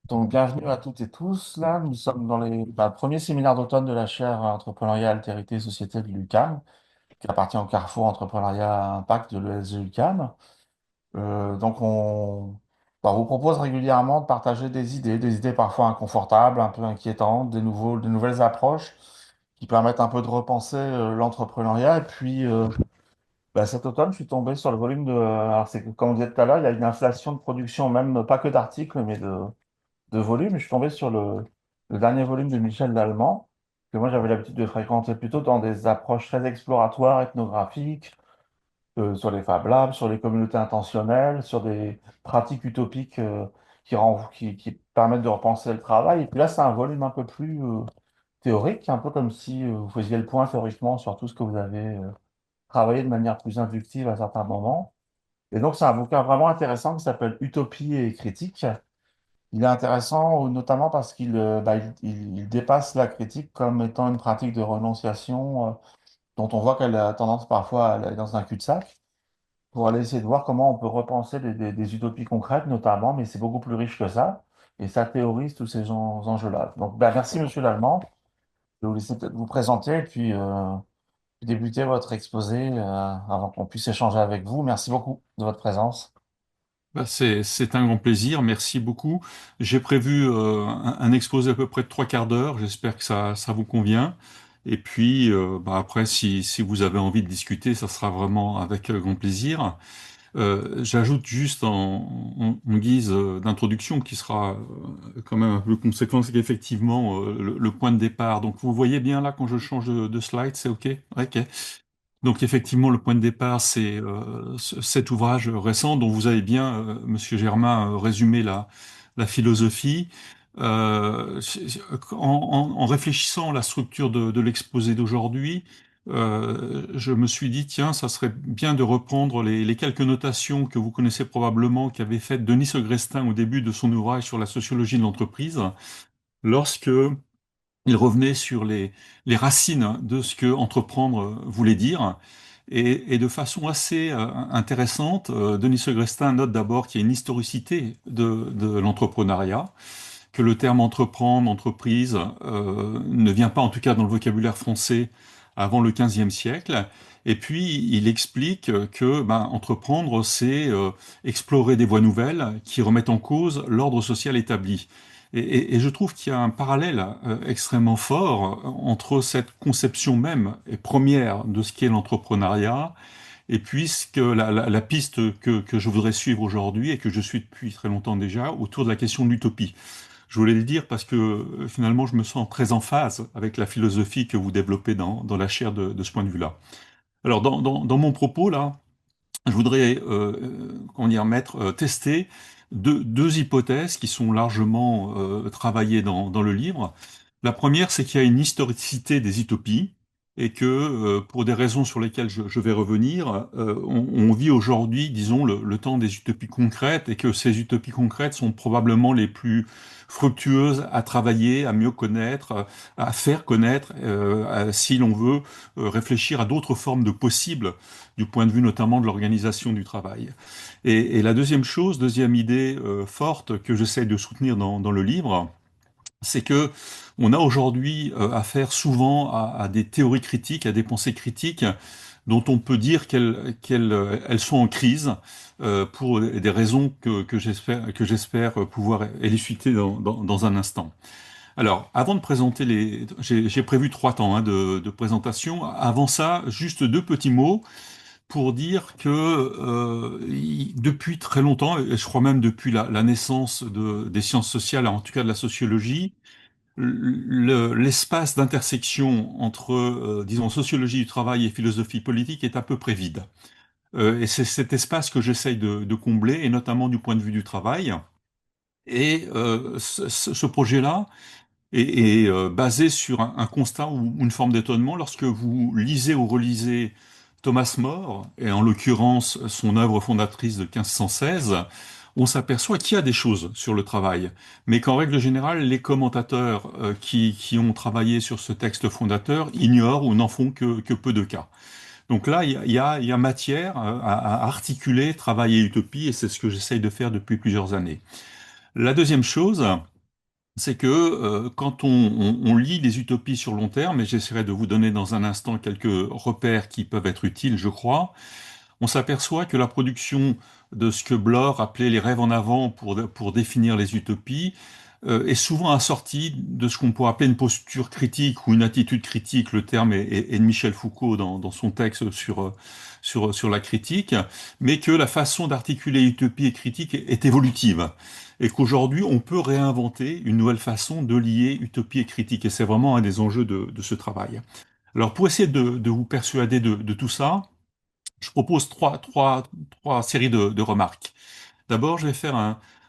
Donc, bienvenue à toutes et tous. Là, nous sommes dans le premier séminaire d'automne de la chaire Entrepreneuriat, Altérité et Société de l'UQAM, qui appartient au Carrefour Entrepreneuriat Impact de l'ESG UQAM. On vous propose régulièrement de partager des idées parfois inconfortables, un peu inquiétantes, des nouvelles approches qui permettent un peu de repenser l'entrepreneuriat. Cet automne, je suis tombé sur le volume alors, c'est que, comme on disait tout à l'heure, il y a une inflation de production, même pas que d'articles, mais de volume. Je suis tombé sur le dernier volume de Michel Lallemand, que moi j'avais l'habitude de fréquenter plutôt dans des approches très exploratoires, ethnographiques, sur les Fab Labs, sur les communautés intentionnelles, sur des pratiques utopiques qui permettent de repenser le travail. Et puis là, c'est un volume un peu plus théorique, un peu comme si vous faisiez le point théoriquement sur tout ce que vous avez travaillé de manière plus inductive à certains moments. Et donc, c'est un bouquin vraiment intéressant qui s'appelle Utopie et critique. Il est intéressant notamment parce qu'il dépasse la critique comme étant une pratique de renonciation dont on voit qu'elle a tendance parfois à aller dans un cul-de-sac pour aller essayer de voir comment on peut repenser des utopies concrètes notamment, mais c'est beaucoup plus riche que ça et ça théorise tous ces enjeux-là. Donc, merci Monsieur Lallemand. Je vais vous laisser peut-être vous présenter et puis débuter votre exposé avant qu'on puisse échanger avec vous. Merci beaucoup de votre présence. C'est un grand plaisir, merci beaucoup. J'ai prévu un exposé à peu près de 3 quarts d'heure, j'espère que ça vous convient. Et puis après, si vous avez envie de discuter, ça sera vraiment avec grand plaisir. J'ajoute juste en guise d'introduction qui sera quand même un peu conséquent, c'est qu'effectivement le point de départ. Donc vous voyez bien là quand je change de slide, c'est OK? OK. Donc effectivement, le point de départ, c'est cet ouvrage récent dont vous avez bien, Monsieur Germain, résumé la philosophie. En réfléchissant à la structure de l'exposé d'aujourd'hui, je me suis dit, tiens, ça serait bien de reprendre les quelques notations que vous connaissez probablement qu'avait faites Denis Segrestin au début de son ouvrage sur la sociologie de l'entreprise, lorsque il revenait sur les racines de ce que entreprendre voulait dire. Et de façon assez intéressante, Denis Segrestin note d'abord qu'il y a une historicité de l'entrepreneuriat, que le terme entreprendre, entreprise, ne vient pas, en tout cas dans le vocabulaire français, avant le XVe siècle. Et puis, il explique que entreprendre, c'est explorer des voies nouvelles qui remettent en cause l'ordre social établi. Et je trouve qu'il y a un parallèle extrêmement fort entre cette conception même et première de ce qu'est l'entrepreneuriat et puis la piste que je voudrais suivre aujourd'hui et que je suis depuis très longtemps déjà autour de la question de l'utopie. Je voulais le dire parce que finalement, je me sens très en phase avec la philosophie que vous développez dans la chaire de ce point de vue-là. Alors, dans mon propos, là, je voudrais comment dire, tester deux hypothèses qui sont largement travaillées dans le livre. La première, c'est qu'il y a une historicité des utopies et que, pour des raisons sur lesquelles je vais revenir, on vit aujourd'hui, disons, le temps des utopies concrètes et que ces utopies concrètes sont probablement les plus fructueuses à travailler, à mieux connaître, à faire connaître, si l'on veut réfléchir à d'autres formes de possibles du point de vue notamment de l'organisation du travail. Et la deuxième chose, deuxième idée forte que j'essaie de soutenir dans le livre, c'est que on a aujourd'hui affaire souvent à des théories critiques, à des pensées critiques, dont on peut dire elles sont en crise pour des raisons que j'espère pouvoir élucider dans un instant. Alors, avant de présenter j'ai prévu 3 temps de présentation. Avant ça, juste deux petits mots pour dire que depuis très longtemps, et je crois même depuis la naissance des sciences sociales, en tout cas de la sociologie, l'espace d'intersection entre, disons, sociologie du travail et philosophie politique est à peu près vide. Et c'est cet espace que j'essaye de combler, et notamment du point de vue du travail. Et ce projet-là est basé sur un constat ou une forme d'étonnement lorsque vous lisez ou relisez Thomas More, et en l'occurrence son œuvre fondatrice de 1516, on s'aperçoit qu'il y a des choses sur le travail, mais qu'en règle générale, les commentateurs qui ont travaillé sur ce texte fondateur ignorent ou n'en font que peu de cas. Donc là, il y a matière à articuler travail et utopie, et c'est ce que j'essaye de faire depuis plusieurs années. La deuxième chose, c'est que quand on lit les utopies sur long terme, et j'essaierai de vous donner dans un instant quelques repères qui peuvent être utiles, je crois, on s'aperçoit que la production de ce que Bloch appelait les rêves en avant pour définir les utopies est souvent assortie de ce qu'on pourrait appeler une posture critique ou une attitude critique. Le terme est de Michel Foucault dans son texte sur la critique, mais que la façon d'articuler utopie et critique est évolutive. Et qu'aujourd'hui, on peut réinventer une nouvelle façon de lier utopie et critique. Et c'est vraiment un des enjeux de ce travail. Alors, pour essayer de vous persuader de tout ça, je propose trois séries de remarques. D'abord, je vais faire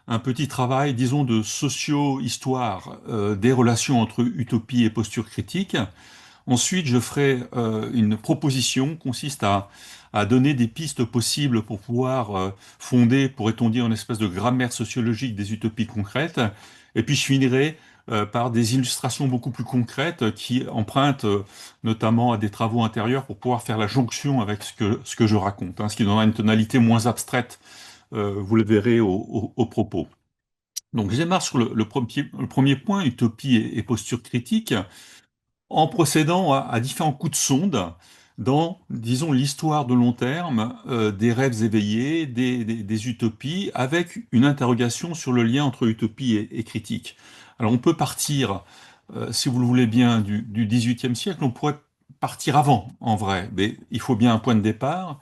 un petit travail, disons, de socio-histoire des relations entre utopie et posture critique. Ensuite, je ferai une proposition qui consiste à donner des pistes possibles pour pouvoir fonder, pourrait-on dire, une espèce de grammaire sociologique des utopies concrètes. Et puis, je finirai par des illustrations beaucoup plus concrètes qui empruntent notamment à des travaux intérieurs pour pouvoir faire la jonction avec ce que je raconte, hein, ce qui donnera une tonalité moins abstraite, vous le verrez au propos. Donc, je démarre sur le premier point, utopie et posture critique en procédant à différents coups de sonde dans, disons, l'histoire de long terme des rêves éveillés, des utopies, avec une interrogation sur le lien entre utopie et critique. Alors on peut partir, si vous le voulez bien, du XVIIIe siècle, on pourrait partir avant, en vrai, mais il faut bien un point de départ.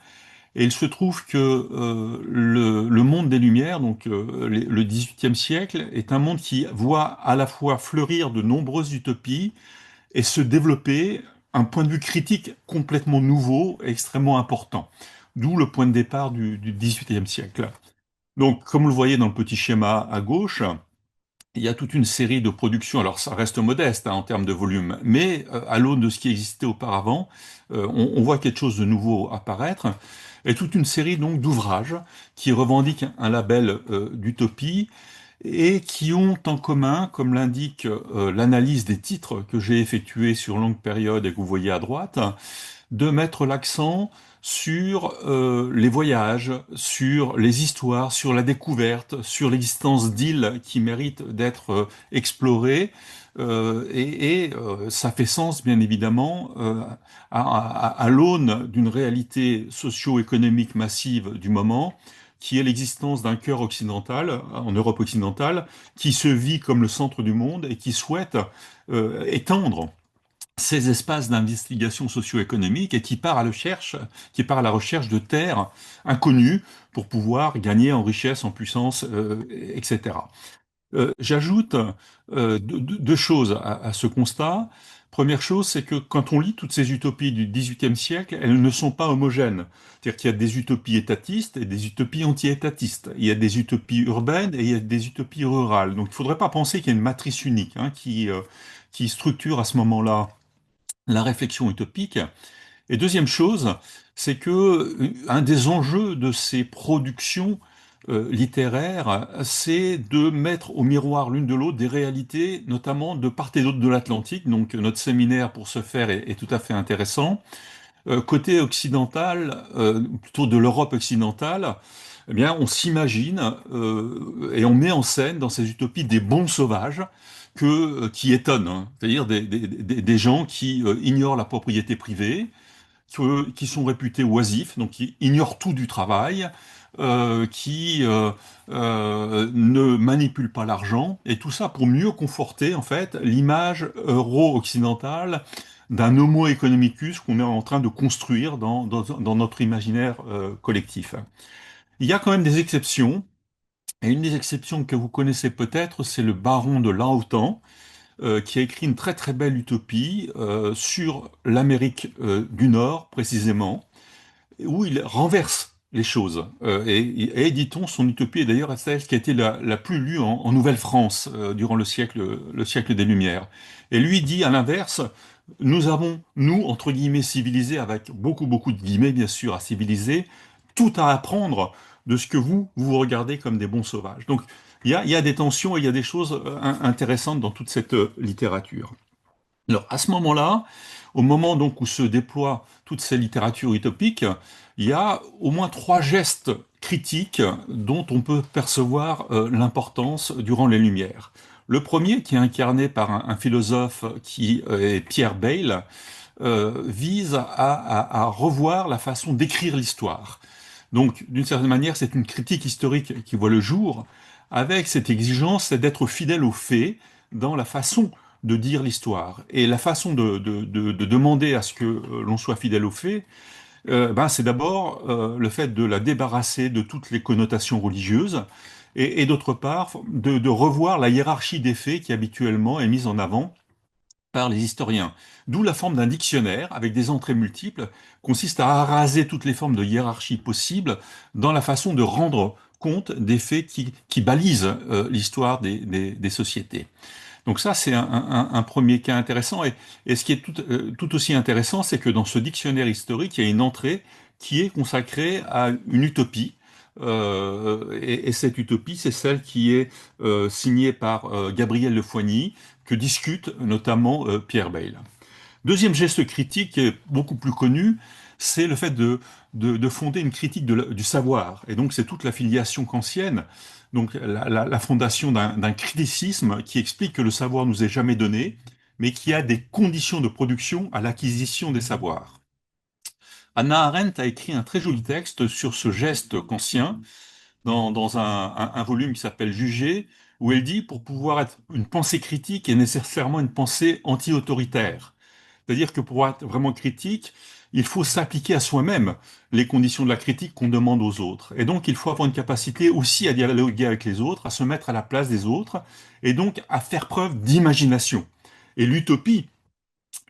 Et il se trouve que le monde des Lumières, donc le XVIIIe siècle, est un monde qui voit à la fois fleurir de nombreuses utopies, et se développer un point de vue critique complètement nouveau et extrêmement important. D'où le point de départ du XVIIIe siècle. Donc, comme vous le voyez dans le petit schéma à gauche, il y a toute une série de productions, alors ça reste modeste hein, en termes de volume, mais à l'aune de ce qui existait auparavant, on voit quelque chose de nouveau apparaître, et toute une série donc d'ouvrages qui revendiquent un label d'utopie, et qui ont en commun, comme l'indique l'analyse des titres que j'ai effectuée sur longue période et que vous voyez à droite, de mettre l'accent sur les voyages, sur les histoires, sur la découverte, sur l'existence d'îles qui méritent d'être explorées. Ça fait sens, bien évidemment, à l'aune d'une réalité socio-économique massive du moment, qui est l'existence d'un cœur occidental, en Europe occidentale, qui se vit comme le centre du monde et qui souhaite étendre ces espaces d'investigation socio-économique et qui part à la recherche de terres inconnues pour pouvoir gagner en richesse, en puissance, etc. J'ajoute deux choses à ce constat. Première chose, c'est que quand on lit toutes ces utopies du XVIIIe siècle, elles ne sont pas homogènes. C'est-à-dire qu'il y a des utopies étatistes et des utopies anti-étatistes. Il y a des utopies urbaines et il y a des utopies rurales. Donc il ne faudrait pas penser qu'il y a une matrice unique hein, qui structure à ce moment-là la réflexion utopique. Et deuxième chose, c'est que un des enjeux de ces productions littéraires, c'est de mettre au miroir l'une de l'autre des réalités, notamment de part et d'autre de l'Atlantique. Donc notre séminaire pour ce faire est tout à fait intéressant. Côté occidental, plutôt de l'Europe occidentale, eh bien, on s'imagine et on met en scène dans ces utopies des bons sauvages qui étonnent, hein. C'est-à-dire des gens qui ignorent la propriété privée, qui sont réputés oisifs, donc qui ignorent tout du travail, qui ne manipulent pas l'argent, et tout ça pour mieux conforter en fait l'image euro-occidentale d'un homo economicus qu'on est en train de construire dans notre imaginaire collectif. Il y a quand même des exceptions, et une des exceptions que vous connaissez peut-être, c'est le baron de Lahoutan, qui a écrit une très très belle utopie sur l'Amérique du Nord précisément, où il renverse les choses. Et dit-on, son utopie est d'ailleurs celle qui a été la plus lue en Nouvelle-France durant le siècle des Lumières. Et lui dit à l'inverse, nous avons, nous, entre guillemets, civilisés, avec beaucoup, beaucoup de guillemets, bien sûr, à civiliser, tout à apprendre de ce que vous regardez comme des bons sauvages. Donc, il y a des tensions et il y a des choses intéressantes dans toute cette littérature. Alors, à ce moment-là, au moment donc où se déploie toute cette littérature utopique, il y a au moins trois gestes critiques dont on peut percevoir l'importance durant les Lumières. Le premier, qui est incarné par un philosophe qui est Pierre Bayle, vise à revoir la façon d'écrire l'histoire. Donc, d'une certaine manière, c'est une critique historique qui voit le jour, avec cette exigence, c'est d'être fidèle aux faits dans la façon de dire l'histoire. Et la façon de demander à ce que l'on soit fidèle aux faits, c'est d'abord le fait de la débarrasser de toutes les connotations religieuses, et d'autre part, de revoir la hiérarchie des faits qui habituellement est mise en avant par les historiens. D'où la forme d'un dictionnaire avec des entrées multiples consiste à araser toutes les formes de hiérarchie possibles dans la façon de rendre compte des faits qui balisent l'histoire des sociétés. Donc ça, c'est un premier cas intéressant. Et ce qui est tout aussi intéressant, c'est que dans ce dictionnaire historique, il y a une entrée qui est consacrée à une utopie. Et cette utopie, c'est celle qui est signée par Gabriel Le Foigny, que discute notamment Pierre Bayle. Deuxième geste critique, qui est beaucoup plus connu, c'est le fait de fonder une critique du savoir. Et donc, c'est toute la filiation kantienne, donc la fondation d'un criticisme qui explique que le savoir nous est jamais donné, mais qui a des conditions de production à l'acquisition des savoirs. Hannah Arendt a écrit un très joli texte sur ce geste kantien dans un volume qui s'appelle Juger, où elle dit, pour pouvoir être une pensée critique est nécessairement une pensée anti-autoritaire. C'est-à-dire que pour être vraiment critique, il faut s'appliquer à soi-même les conditions de la critique qu'on demande aux autres. Et donc, il faut avoir une capacité aussi à dialoguer avec les autres, à se mettre à la place des autres, et donc à faire preuve d'imagination. Et l'utopie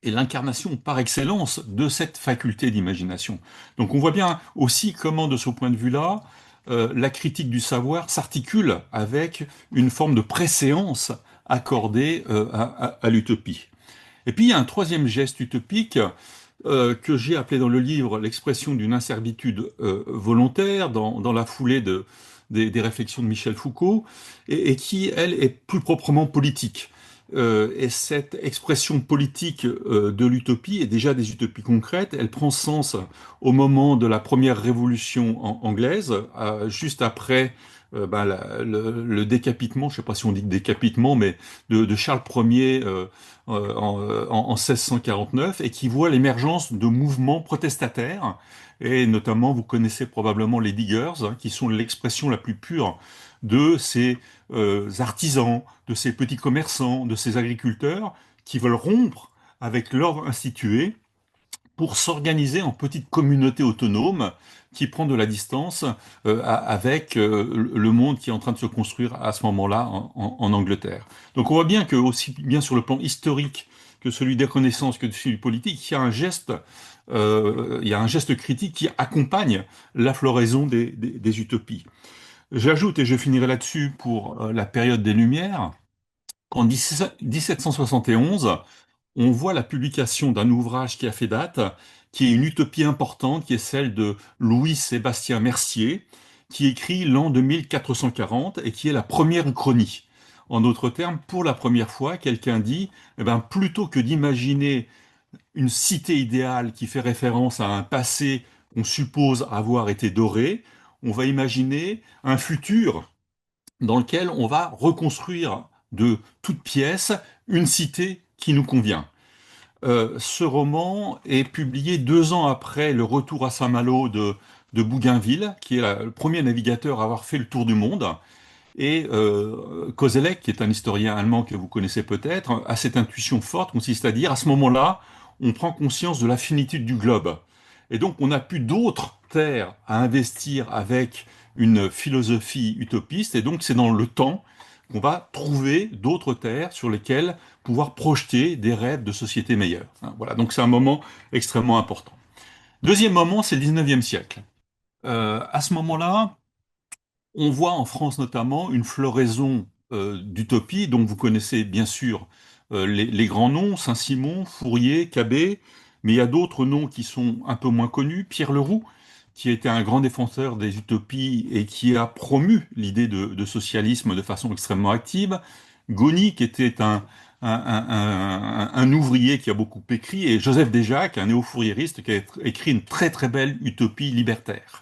est l'incarnation par excellence de cette faculté d'imagination. Donc, on voit bien aussi comment, de ce point de vue-là, la critique du savoir s'articule avec une forme de préséance accordée à l'utopie. Et puis il y a un troisième geste utopique que j'ai appelé dans le livre l'expression d'une incertitude volontaire dans la foulée des réflexions de Michel Foucault et qui, elle, est plus proprement politique. Et cette expression politique de l'utopie est déjà des utopies concrètes. Elle prend sens au moment de la première révolution anglaise, juste après le décapitement, je ne sais pas si on dit décapitement, mais de Charles Ier en 1649, et qui voit l'émergence de mouvements protestataires. Et notamment, vous connaissez probablement les Diggers, hein, qui sont l'expression la plus pure de ces artisans, de ces petits commerçants, de ces agriculteurs qui veulent rompre avec l'ordre institué pour s'organiser en petite communauté autonome qui prend de la distance avec le monde qui est en train de se construire à ce moment-là en Angleterre. Donc on voit bien que aussi bien sur le plan historique que celui des connaissances que celui politique, il y a un geste critique qui accompagne la floraison des utopies. J'ajoute, et je finirai là-dessus pour la période des Lumières, qu'en 1771, on voit la publication d'un ouvrage qui a fait date, qui est une utopie importante, qui est celle de Louis-Sébastien Mercier, qui écrit l'an 2440 et qui est la première uchronie. En d'autres termes, pour la première fois, quelqu'un dit, eh ben, plutôt que d'imaginer une cité idéale qui fait référence à un passé qu'on suppose avoir été doré, on va imaginer un futur dans lequel on va reconstruire de toutes pièces une cité qui nous convient. Ce roman est publié 2 ans après le retour à Saint-Malo de Bougainville, qui est le premier navigateur à avoir fait le tour du monde. Et Koselleck, qui est un historien allemand que vous connaissez peut-être, a cette intuition forte, consiste à dire, à ce moment-là, on prend conscience de la finitude du globe. Et donc, on n'a plus d'autres terres à investir avec une philosophie utopiste, et donc c'est dans le temps qu'on va trouver d'autres terres sur lesquelles pouvoir projeter des rêves de société meilleure. Hein, voilà, donc c'est un moment extrêmement important. Deuxième moment, c'est le 19e siècle. À ce moment-là, on voit en France notamment une floraison d'utopies dont vous connaissez bien sûr les grands noms, Saint-Simon, Fourier, Cabet, mais il y a d'autres noms qui sont un peu moins connus. Pierre Leroux, qui était un grand défenseur des utopies et qui a promu l'idée de socialisme de façon extrêmement active. Goni, qui était un ouvrier qui a beaucoup écrit, et Joseph Déjacque, un néo-fouriériste qui a écrit une très très belle utopie libertaire.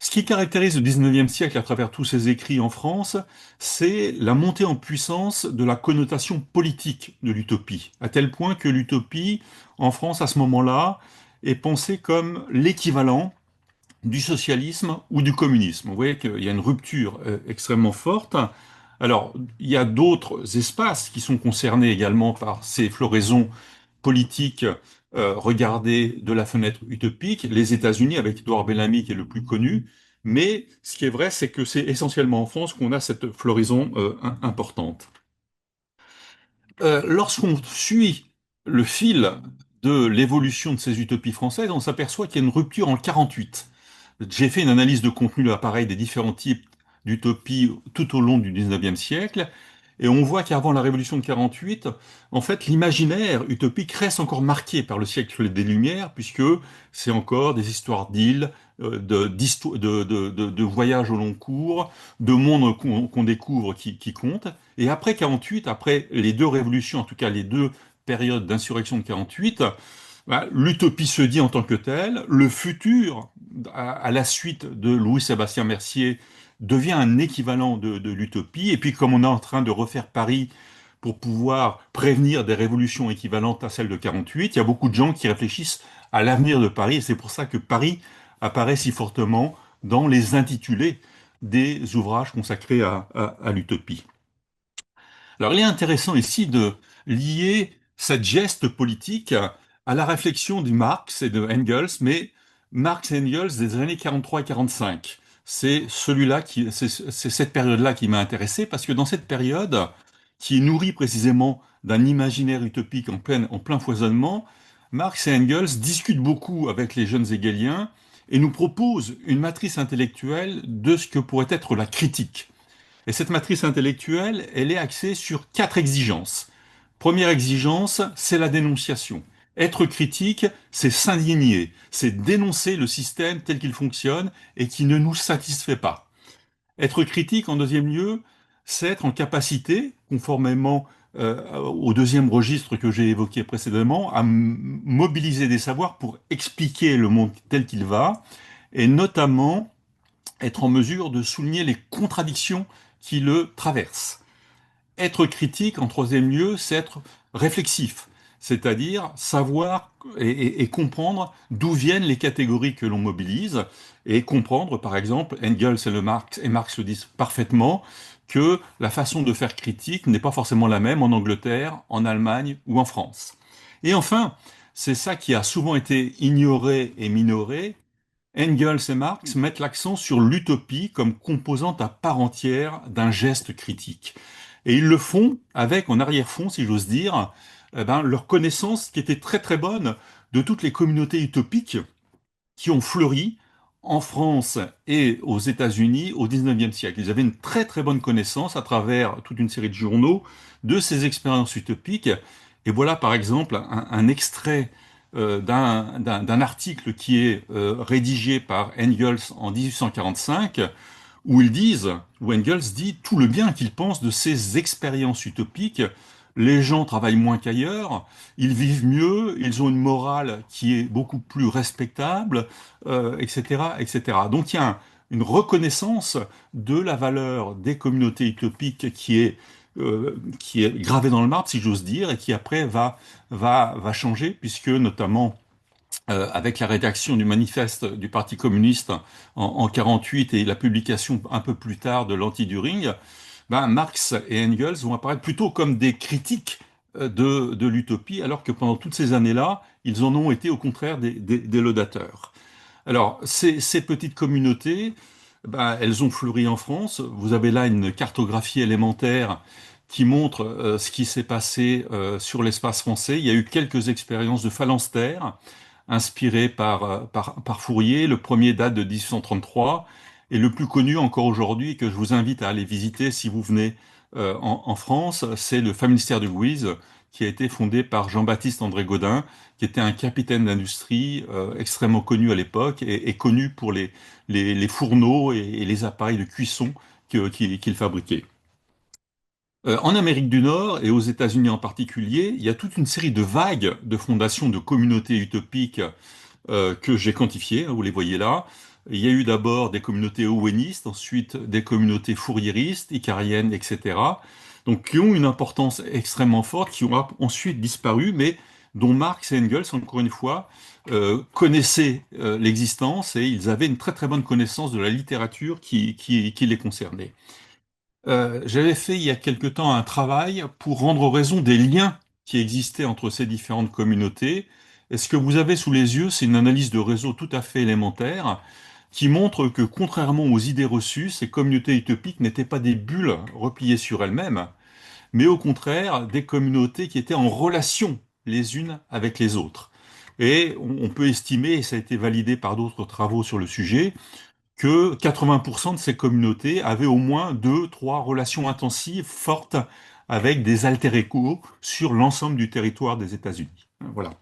Ce qui caractérise le 19e siècle à travers tous ses écrits en France, c'est la montée en puissance de la connotation politique de l'utopie, à tel point que l'utopie, en France, à ce moment-là, est pensée comme l'équivalent du socialisme ou du communisme. Vous voyez qu'il y a une rupture extrêmement forte. Alors, il y a d'autres espaces qui sont concernés également par ces floraisons politiques regardées de la fenêtre utopique. Les États-Unis, avec Edouard Bellamy, qui est le plus connu. Mais ce qui est vrai, c'est que c'est essentiellement en France qu'on a cette floraison importante. Lorsqu'on suit le fil de l'évolution de ces utopies françaises, on s'aperçoit qu'il y a une rupture en 48. J'ai fait une analyse de contenu appareil des différents types d'utopies tout au long du 19e siècle, et on voit qu'avant la Révolution de 48, en fait, l'imaginaire utopique reste encore marqué par le siècle des Lumières, puisque c'est encore des histoires d'îles, de voyages au long cours, de mondes qu'on découvre qui comptent. Et après 48, après les deux révolutions, en tout cas les deux périodes d'insurrection de 48, bah, l'utopie se dit en tant que telle, le futur, à la suite de Louis-Sébastien Mercier, devient un équivalent de l'utopie. Et puis, comme on est en train de refaire Paris pour pouvoir prévenir des révolutions équivalentes à celles de 48, il y a beaucoup de gens qui réfléchissent à l'avenir de Paris. Et c'est pour ça que Paris apparaît si fortement dans les intitulés des ouvrages consacrés à l'utopie. Alors, il est intéressant ici de lier cette geste politique à la réflexion de Marx et de Engels, mais Marx et Engels des années 43 et 45. C'est cette période-là qui m'a intéressé parce que dans cette période, qui est nourrie précisément d'un imaginaire utopique en plein foisonnement, Marx et Engels discutent beaucoup avec les jeunes hegéliens et nous proposent une matrice intellectuelle de ce que pourrait être la critique. Et cette matrice intellectuelle, elle est axée sur quatre exigences. Première exigence, c'est la dénonciation. Être critique, c'est s'indigner, c'est dénoncer le système tel qu'il fonctionne et qui ne nous satisfait pas. Être critique, en deuxième lieu, c'est être en capacité, conformément au deuxième registre que j'ai évoqué précédemment, à mobiliser des savoirs pour expliquer le monde tel qu'il va, et notamment être en mesure de souligner les contradictions qui le traversent. Être critique, en troisième lieu, c'est être réflexif, c'est-à-dire savoir et comprendre d'où viennent les catégories que l'on mobilise, et comprendre, par exemple, Engels et Marx le disent parfaitement, que la façon de faire critique n'est pas forcément la même en Angleterre, en Allemagne ou en France. Et enfin, c'est ça qui a souvent été ignoré et minoré, Engels et Marx mettent l'accent sur l'utopie comme composante à part entière d'un geste critique. Et ils le font avec en arrière-fond, si j'ose dire, leur connaissance qui était très très bonne de toutes les communautés utopiques qui ont fleuri en France et aux États-Unis au XIXe siècle. Ils avaient une très très bonne connaissance à travers toute une série de journaux de ces expériences utopiques. Et voilà par exemple un extrait d'un article qui est rédigé par Engels en 1845 où Engels dit tout le bien qu'il pense de ces expériences utopiques. Les gens travaillent moins qu'ailleurs, ils vivent mieux, ils ont une morale qui est beaucoup plus respectable, etc., etc. Donc il y a une reconnaissance de la valeur des communautés utopiques qui est gravée dans le marbre, si j'ose dire, et qui après va changer, puisque notamment avec la rédaction du manifeste du Parti communiste en 48 et la publication un peu plus tard de l'anti-Düring, ben, Marx et Engels vont apparaître plutôt comme des critiques de l'utopie, alors que pendant toutes ces années-là, ils en ont été au contraire des laudateurs. Alors, ces petites communautés, ben, elles ont fleuri en France. Vous avez là une cartographie élémentaire qui montre ce qui s'est passé sur l'espace français. Il y a eu quelques expériences de phalanstères inspirées par Fourier. Le premier date de 1833 et le plus connu encore aujourd'hui, que je vous invite à aller visiter si vous venez en France, c'est le Famistère de Guise, qui a été fondé par Jean-Baptiste André Gaudin, qui était un capitaine d'industrie extrêmement connu à l'époque et connu pour les fourneaux et les appareils de cuisson qu'il fabriquait. En Amérique du Nord et aux États-Unis en particulier, il y a toute une série de vagues de fondations de communautés utopiques que j'ai quantifiées, vous les voyez là. Il y a eu d'abord des communautés owenistes, ensuite des communautés fouriéristes, icariennes, etc. Donc qui ont une importance extrêmement forte, qui ont ensuite disparu, mais dont Marx et Engels, encore une fois, connaissaient l'existence et ils avaient une très très bonne connaissance de la littérature qui les concernait. J'avais fait il y a quelque temps un travail pour rendre raison des liens qui existaient entre ces différentes communautés. Et ce que vous avez sous les yeux, c'est une analyse de réseau tout à fait élémentaire qui montre que, contrairement aux idées reçues, ces communautés utopiques n'étaient pas des bulles repliées sur elles-mêmes, mais au contraire des communautés qui étaient en relation les unes avec les autres. Et on peut estimer, et ça a été validé par d'autres travaux sur le sujet, que 80% de ces communautés avaient au moins deux, trois relations intensives, fortes, avec des alter ego sur l'ensemble du territoire des États-Unis. Voilà.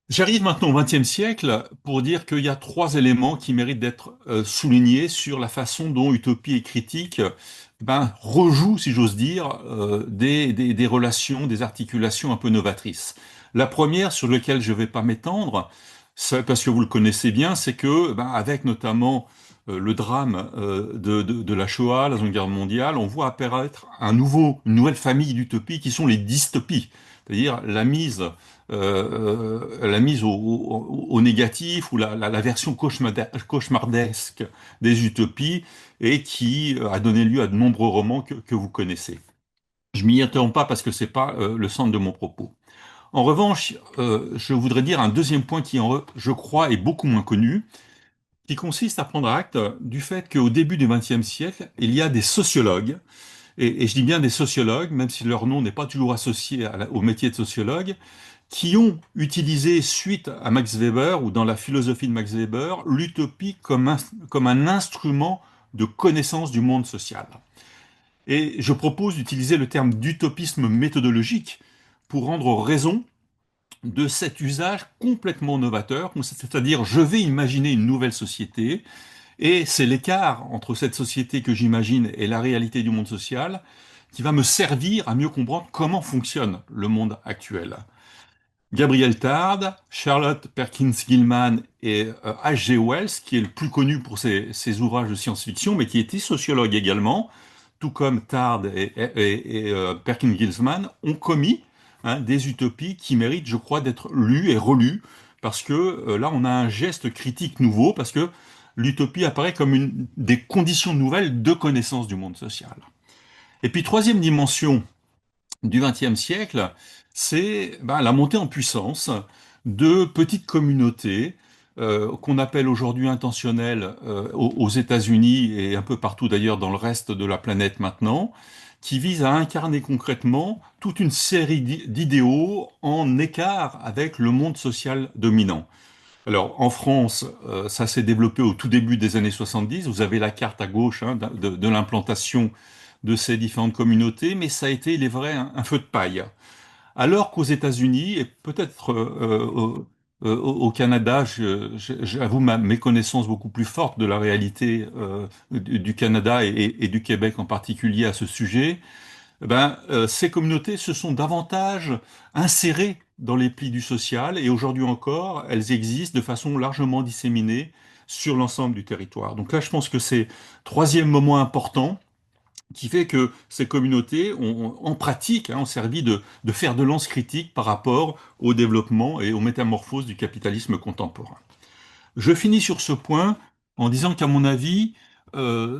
J'arrive maintenant au XXe siècle pour dire qu'il y a trois éléments qui méritent d'être soulignés sur la façon dont Utopie et Critique rejoue, si j'ose dire, des relations, des articulations un peu novatrices. La première, sur laquelle je ne vais pas m'étendre, parce que vous le connaissez bien, c'est que, avec notamment le drame de la Shoah, la Seconde Guerre mondiale, on voit apparaître une nouvelle famille d'utopies qui sont les dystopies, c'est-à-dire la mise au négatif ou la version cauchemardesque des utopies et qui a donné lieu à de nombreux romans que vous connaissez. Je m'y interromps pas parce que c'est pas le centre de mon propos. En revanche, je voudrais dire un deuxième point qui, je crois, est beaucoup moins connu, qui consiste à prendre acte du fait qu'au début du XXe siècle, il y a des sociologues, et je dis bien des sociologues, même si leur nom n'est pas toujours associé au métier de sociologue, qui ont utilisé, suite à Max Weber, ou dans la philosophie de Max Weber, l'utopie comme un instrument de connaissance du monde social. Et je propose d'utiliser le terme d'utopisme méthodologique pour rendre raison de cet usage complètement novateur, c'est-à-dire je vais imaginer une nouvelle société, et c'est l'écart entre cette société que j'imagine et la réalité du monde social qui va me servir à mieux comprendre comment fonctionne le monde actuel. Gabriel Tard, Charlotte Perkins Gilman et H.G. Wells, qui est le plus connu pour ses ouvrages de science-fiction, mais qui était sociologue également, tout comme Tard et Perkins Gilman, ont commis des utopies qui méritent, je crois, d'être lues et relues, parce que là, on a un geste critique nouveau, parce que l'utopie apparaît comme une des conditions nouvelles de connaissance du monde social. Et puis, troisième dimension du XXe siècle, c'est la montée en puissance de petites communautés qu'on appelle aujourd'hui intentionnelles aux États-Unis et un peu partout d'ailleurs dans le reste de la planète maintenant, qui visent à incarner concrètement toute une série d'idéaux en écart avec le monde social dominant. Alors, en France, ça s'est développé au tout début des années 70. Vous avez la carte à gauche de l'implantation de ces différentes communautés, mais ça a été, il est vrai, un feu de paille. Alors qu'aux États-Unis, et peut-être au Canada, j'avoue ma méconnaissance beaucoup plus forte de la réalité du Canada et du Québec en particulier à ce sujet, ces communautés se sont davantage insérées dans les plis du social et aujourd'hui encore, elles existent de façon largement disséminée sur l'ensemble du territoire. Donc là, je pense que c'est troisième moment important qui fait que ces communautés ont, en pratique, ont servi de fer de lance critique par rapport au développement et aux métamorphoses du capitalisme contemporain. Je finis sur ce point en disant qu'à mon avis,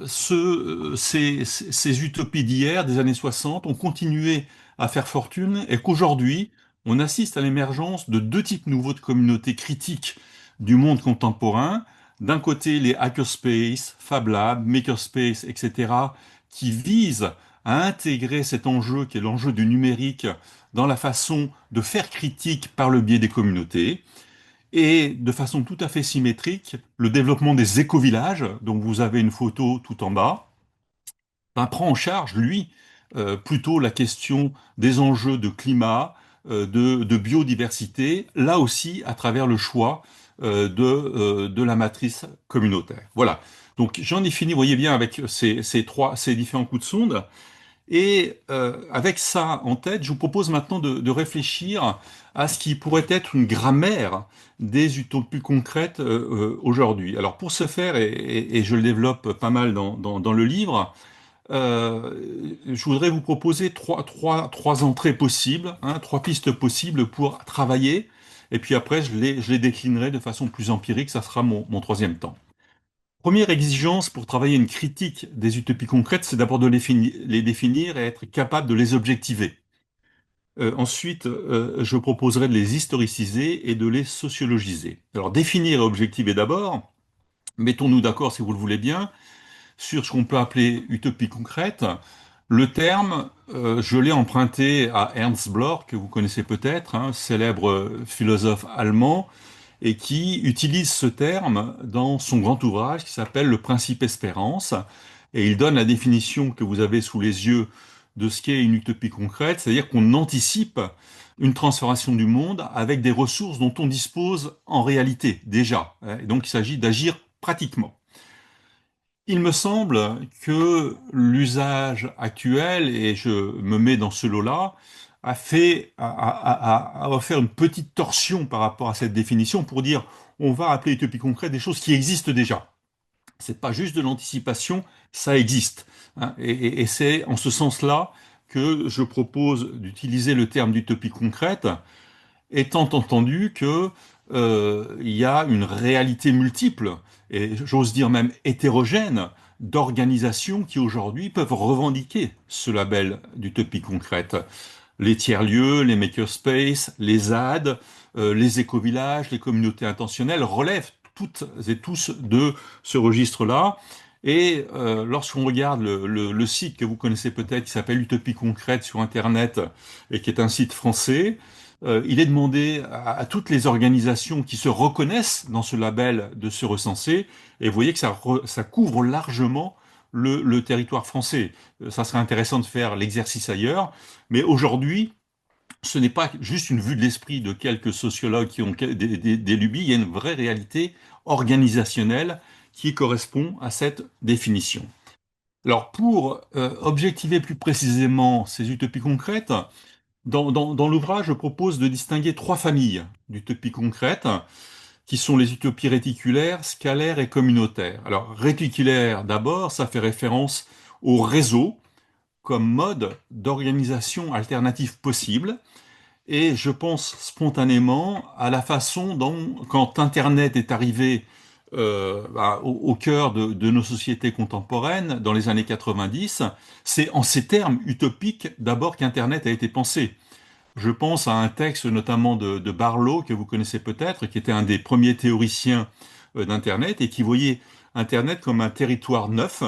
ces utopies d'hier, des années 60, ont continué à faire fortune et qu'aujourd'hui, on assiste à l'émergence de deux types nouveaux de communautés critiques du monde contemporain. D'un côté, les hackerspace, Fab Lab, makerspace, etc., qui visent à intégrer cet enjeu qui est l'enjeu du numérique dans la façon de faire critique par le biais des communautés. Et de façon tout à fait symétrique, le développement des éco-villages, dont vous avez une photo tout en bas, prend en charge, lui, plutôt la question des enjeux de climat, de biodiversité, là aussi à travers le choix de la matrice communautaire. Voilà. Donc j'en ai fini, vous voyez bien, avec ces différents coups de sonde. Et avec ça en tête, je vous propose maintenant de réfléchir à ce qui pourrait être une grammaire des utopies concrètes aujourd'hui. Alors pour ce faire, et je le développe pas mal dans le livre, je voudrais vous proposer trois entrées possibles, hein, trois pistes possibles pour travailler. Et puis après, je les déclinerai de façon plus empirique, ça sera mon troisième temps. Première exigence pour travailler une critique des utopies concrètes, c'est d'abord de les définir et être capable de les objectiver. Ensuite, je proposerai de les historiciser et de les sociologiser. Alors, définir et objectiver d'abord, mettons-nous d'accord, si vous le voulez bien, sur ce qu'on peut appeler utopie concrète. Le terme, je l'ai emprunté à Ernst Bloch, que vous connaissez peut-être, hein, célèbre philosophe allemand, et qui utilise ce terme dans son grand ouvrage qui s'appelle Le Principe Espérance. Et il donne la définition que vous avez sous les yeux de ce qu'est une utopie concrète, c'est-à-dire qu'on anticipe une transformation du monde avec des ressources dont on dispose en réalité déjà. Et donc il s'agit d'agir pratiquement. Il me semble que l'usage actuel, et je me mets dans ce lot-là, a offert une petite torsion par rapport à cette définition pour dire on va appeler utopie concrète des choses qui existent déjà. C'est pas juste de l'anticipation, ça existe. Hein. Et c'est en ce sens-là que je propose d'utiliser le terme d'utopie concrète, étant entendu que il y a une réalité multiple, et j'ose dire même hétérogène, d'organisations qui aujourd'hui peuvent revendiquer ce label d'utopie concrète. Les tiers-lieux, les makerspaces, les ZAD, les éco-villages, les communautés intentionnelles relèvent toutes et tous de ce registre-là. Et lorsqu'on regarde le site que vous connaissez peut-être, qui s'appelle Utopie concrète sur Internet, et qui est un site français, il est demandé à toutes les organisations qui se reconnaissent dans ce label de se recenser, et vous voyez que ça couvre largement le territoire français. Ça serait intéressant de faire l'exercice ailleurs, mais aujourd'hui, ce n'est pas juste une vue de l'esprit de quelques sociologues qui ont des lubies, il y a une vraie réalité organisationnelle qui correspond à cette définition. Alors pour objectiver plus précisément ces utopies concrètes, dans l'ouvrage, je propose de distinguer trois familles d'utopies concrètes, qui sont les utopies réticulaires, scalaires et communautaires. Alors, réticulaire, d'abord, ça fait référence au réseau comme mode d'organisation alternative possible, et je pense spontanément à la façon dont, quand Internet est arrivé au cœur de nos sociétés contemporaines, dans les années 90, c'est en ces termes utopiques d'abord qu'Internet a été pensé. Je pense à un texte notamment de Barlow, que vous connaissez peut-être, qui était un des premiers théoriciens d'Internet et qui voyait Internet comme un territoire neuf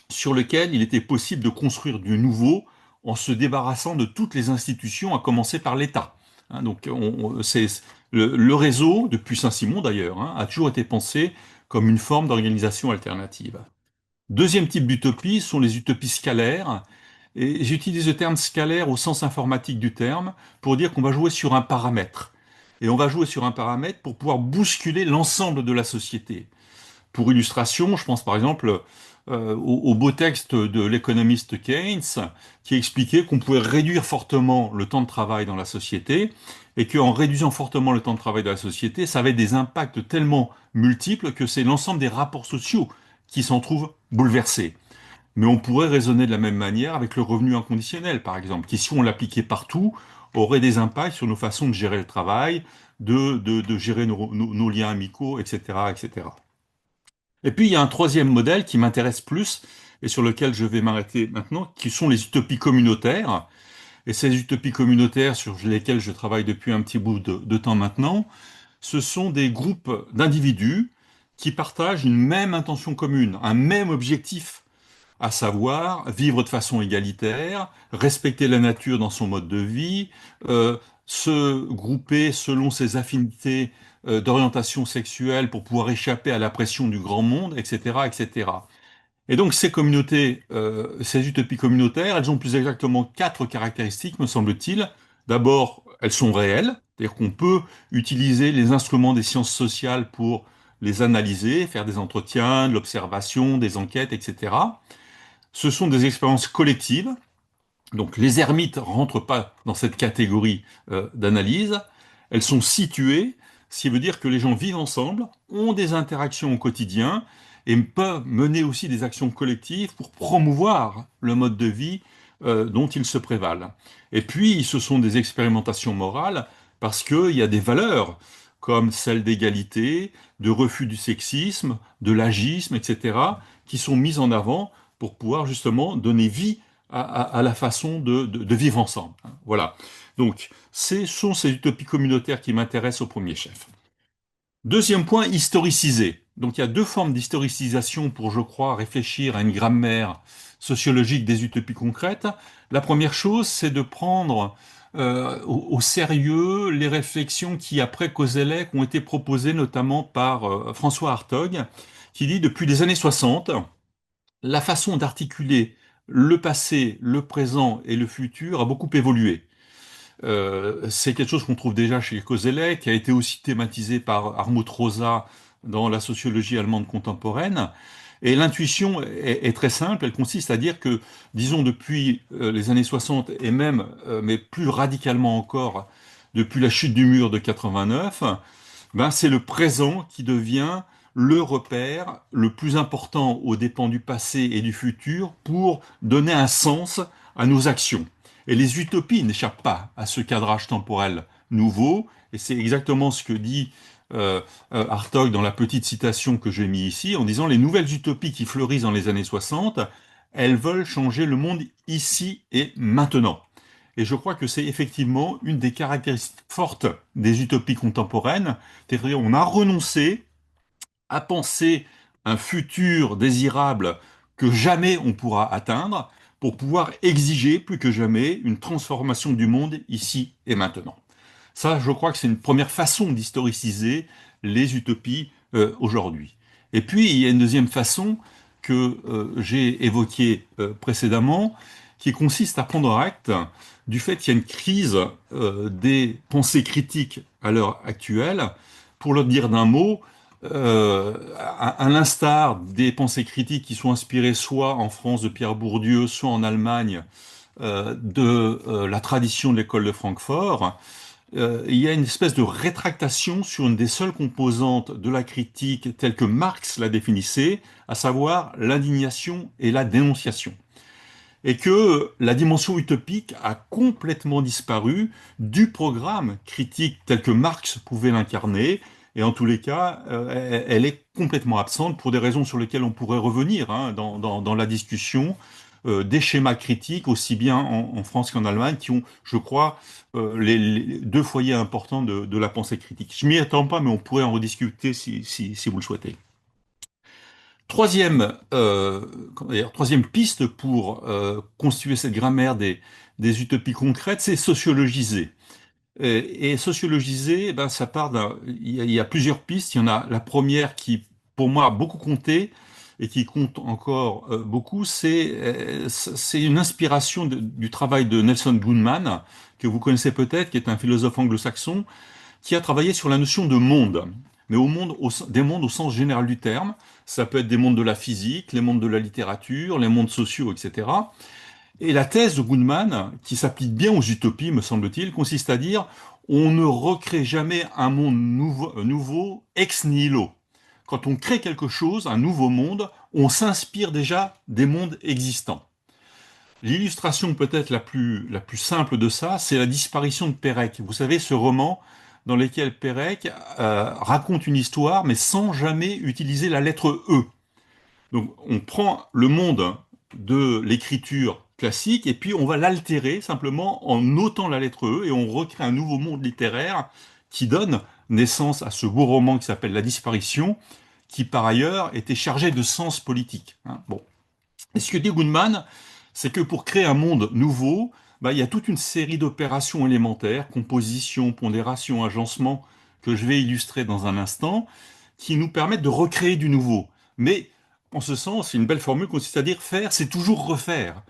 sur lequel il était possible de construire du nouveau en se débarrassant de toutes les institutions, à commencer par l'État. Hein, donc c'est le réseau, depuis Saint-Simon d'ailleurs, hein, a toujours été pensé comme une forme d'organisation alternative. Deuxième type d'utopie sont les utopies scalaires. Et j'utilise le terme scalaire au sens informatique du terme pour dire qu'on va jouer sur un paramètre. Et on va jouer sur un paramètre pour pouvoir bousculer l'ensemble de la société. Pour illustration, je pense par exemple au beau texte de l'économiste Keynes qui expliquait qu'on pouvait réduire fortement le temps de travail dans la société et qu'en réduisant fortement le temps de travail de la société, ça avait des impacts tellement multiples que c'est l'ensemble des rapports sociaux qui s'en trouvent bouleversés. Mais on pourrait raisonner de la même manière avec le revenu inconditionnel, par exemple, qui, si on l'appliquait partout, aurait des impacts sur nos façons de gérer le travail, de gérer nos liens amicaux, etc., etc. Et puis, il y a un troisième modèle qui m'intéresse plus et sur lequel je vais m'arrêter maintenant, qui sont les utopies communautaires. Et ces utopies communautaires sur lesquelles je travaille depuis un petit bout de temps maintenant, ce sont des groupes d'individus qui partagent une même intention commune, un même objectif, à savoir vivre de façon égalitaire, respecter la nature dans son mode de vie, se grouper selon ses affinités d'orientation sexuelle pour pouvoir échapper à la pression du grand monde, etc., etc. Et donc ces communautés, ces utopies communautaires, elles ont plus exactement quatre caractéristiques, me semble-t-il. D'abord, elles sont réelles, c'est-à-dire qu'on peut utiliser les instruments des sciences sociales pour les analyser, faire des entretiens, de l'observation, des enquêtes, etc. Ce sont des expériences collectives, Donc les ermites rentrent pas dans cette catégorie d'analyse. Elles sont situées, ce qui veut dire que les gens vivent ensemble, ont des interactions au quotidien et peuvent mener aussi des actions collectives pour promouvoir le mode de vie dont ils se prévalent. Et puis, ce sont des expérimentations morales parce qu'il y a des valeurs comme celle d'égalité, de refus du sexisme, de l'agisme, etc., qui sont mises en avant pour pouvoir justement donner vie à la façon de vivre ensemble. Voilà. Donc, ce sont ces utopies communautaires qui m'intéressent au premier chef. Deuxième point, historiciser. Donc, il y a deux formes d'historicisation pour, je crois, réfléchir à une grammaire sociologique des utopies concrètes. La première chose, c'est de prendre au sérieux les réflexions qui, après Kozelek, ont été proposées notamment par François Hartog, qui dit depuis les années 60, la façon d'articuler le passé, le présent et le futur a beaucoup évolué. C'est quelque chose qu'on trouve déjà chez Kozelek, qui a été aussi thématisé par Armut Rosa dans la sociologie allemande contemporaine. Et l'intuition est très simple, elle consiste à dire que, disons, depuis les années 60 et même, mais plus radicalement encore, depuis la chute du mur de 89, ben, c'est le présent qui devient le repère le plus important aux dépens du passé et du futur pour donner un sens à nos actions. Et les utopies n'échappent pas à ce cadrage temporel nouveau, et c'est exactement ce que dit Hartog dans la petite citation que j'ai mis ici, en disant les nouvelles utopies qui fleurissent dans les années 60, elles veulent changer le monde ici et maintenant. Et je crois que c'est effectivement une des caractéristiques fortes des utopies contemporaines, c'est-à-dire on a renoncé à penser un futur désirable que jamais on pourra atteindre pour pouvoir exiger plus que jamais une transformation du monde ici et maintenant. Ça, je crois que c'est une première façon d'historiciser les utopies aujourd'hui. Et puis, il y a une deuxième façon que j'ai évoquée précédemment, qui consiste à prendre acte du fait qu'il y a une crise des pensées critiques à l'heure actuelle. Pour le dire d'un mot, à l'instar des pensées critiques qui sont inspirées soit en France de Pierre Bourdieu, soit en Allemagne de la tradition de l'école de Francfort, il y a une espèce de rétractation sur une des seules composantes de la critique telle que Marx la définissait, à savoir l'indignation et la dénonciation. Et que la dimension utopique a complètement disparu du programme critique tel que Marx pouvait l'incarner, et en tous les cas, elle est complètement absente pour des raisons sur lesquelles on pourrait revenir hein, dans la discussion, des schémas critiques, aussi bien en France qu'en Allemagne, qui ont, je crois, les deux foyers importants de la pensée critique. Je m'y attends pas, mais on pourrait en rediscuter si vous le souhaitez. Troisième, troisième piste pour constituer cette grammaire des utopies concrètes, c'est sociologiser. Et sociologiser, eh ben, ça part il y a plusieurs pistes. Il y en a la première qui, pour moi, a beaucoup compté et qui compte encore beaucoup, c'est une inspiration du travail de Nelson Goodman, que vous connaissez peut-être, qui est un philosophe anglo-saxon, qui a travaillé sur la notion de monde, mais des mondes au sens général du terme. Ça peut être des mondes de la physique, les mondes de la littérature, les mondes sociaux, etc. Et la thèse de Goodman, qui s'applique bien aux utopies, me semble-t-il, consiste à dire on ne recrée jamais un monde nouveau ex nihilo. Quand on crée quelque chose, un nouveau monde, on s'inspire déjà des mondes existants. L'illustration peut-être la plus simple de ça, c'est la disparition de Pérec. Vous savez, ce roman dans lequel Pérec raconte une histoire, mais sans jamais utiliser la lettre E. Donc on prend le monde de l'écriture classique et puis on va l'altérer simplement en ôtant la lettre E et on recrée un nouveau monde littéraire qui donne naissance à ce beau roman qui s'appelle La Disparition, qui par ailleurs était chargé de sens politique. Hein. Bon. Et ce que dit Goodman, c'est que pour créer un monde nouveau, bah, il y a toute une série d'opérations élémentaires, composition, pondération, agencement, que je vais illustrer dans un instant, qui nous permettent de recréer du nouveau. Mais en ce sens, une belle formule consiste à dire faire, c'est toujours refaire.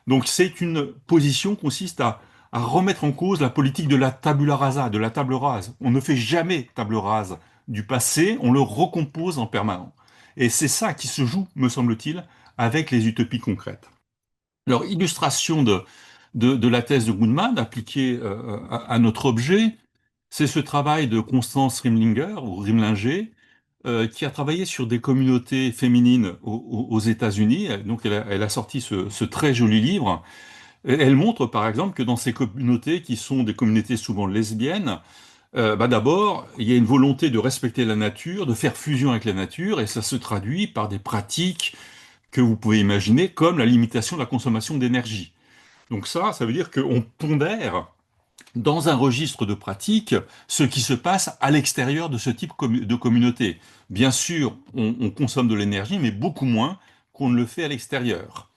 Donc c'est une position qui consiste à remettre en cause la politique de la tabula rasa, de la table rase. On ne fait jamais table rase du passé, on le recompose en permanence. Et c'est ça qui se joue, me semble-t-il, avec les utopies concrètes. Alors, illustration de la thèse de Goodman appliquée à notre objet. C'est ce travail de Constance Rimlinger, ou Rimlinger, qui a travaillé sur des communautés féminines aux États-Unis. Donc, elle a sorti ce très joli livre. Et elle montre, par exemple, que dans ces communautés, qui sont des communautés souvent lesbiennes, d'abord, il y a une volonté de respecter la nature, de faire fusion avec la nature, et ça se traduit par des pratiques que vous pouvez imaginer, comme la limitation de la consommation d'énergie. Donc ça veut dire qu'on pondère dans un registre de pratique ce qui se passe à l'extérieur de ce type de communauté. Bien sûr, on consomme de l'énergie, mais beaucoup moins qu'on ne le fait à l'extérieur.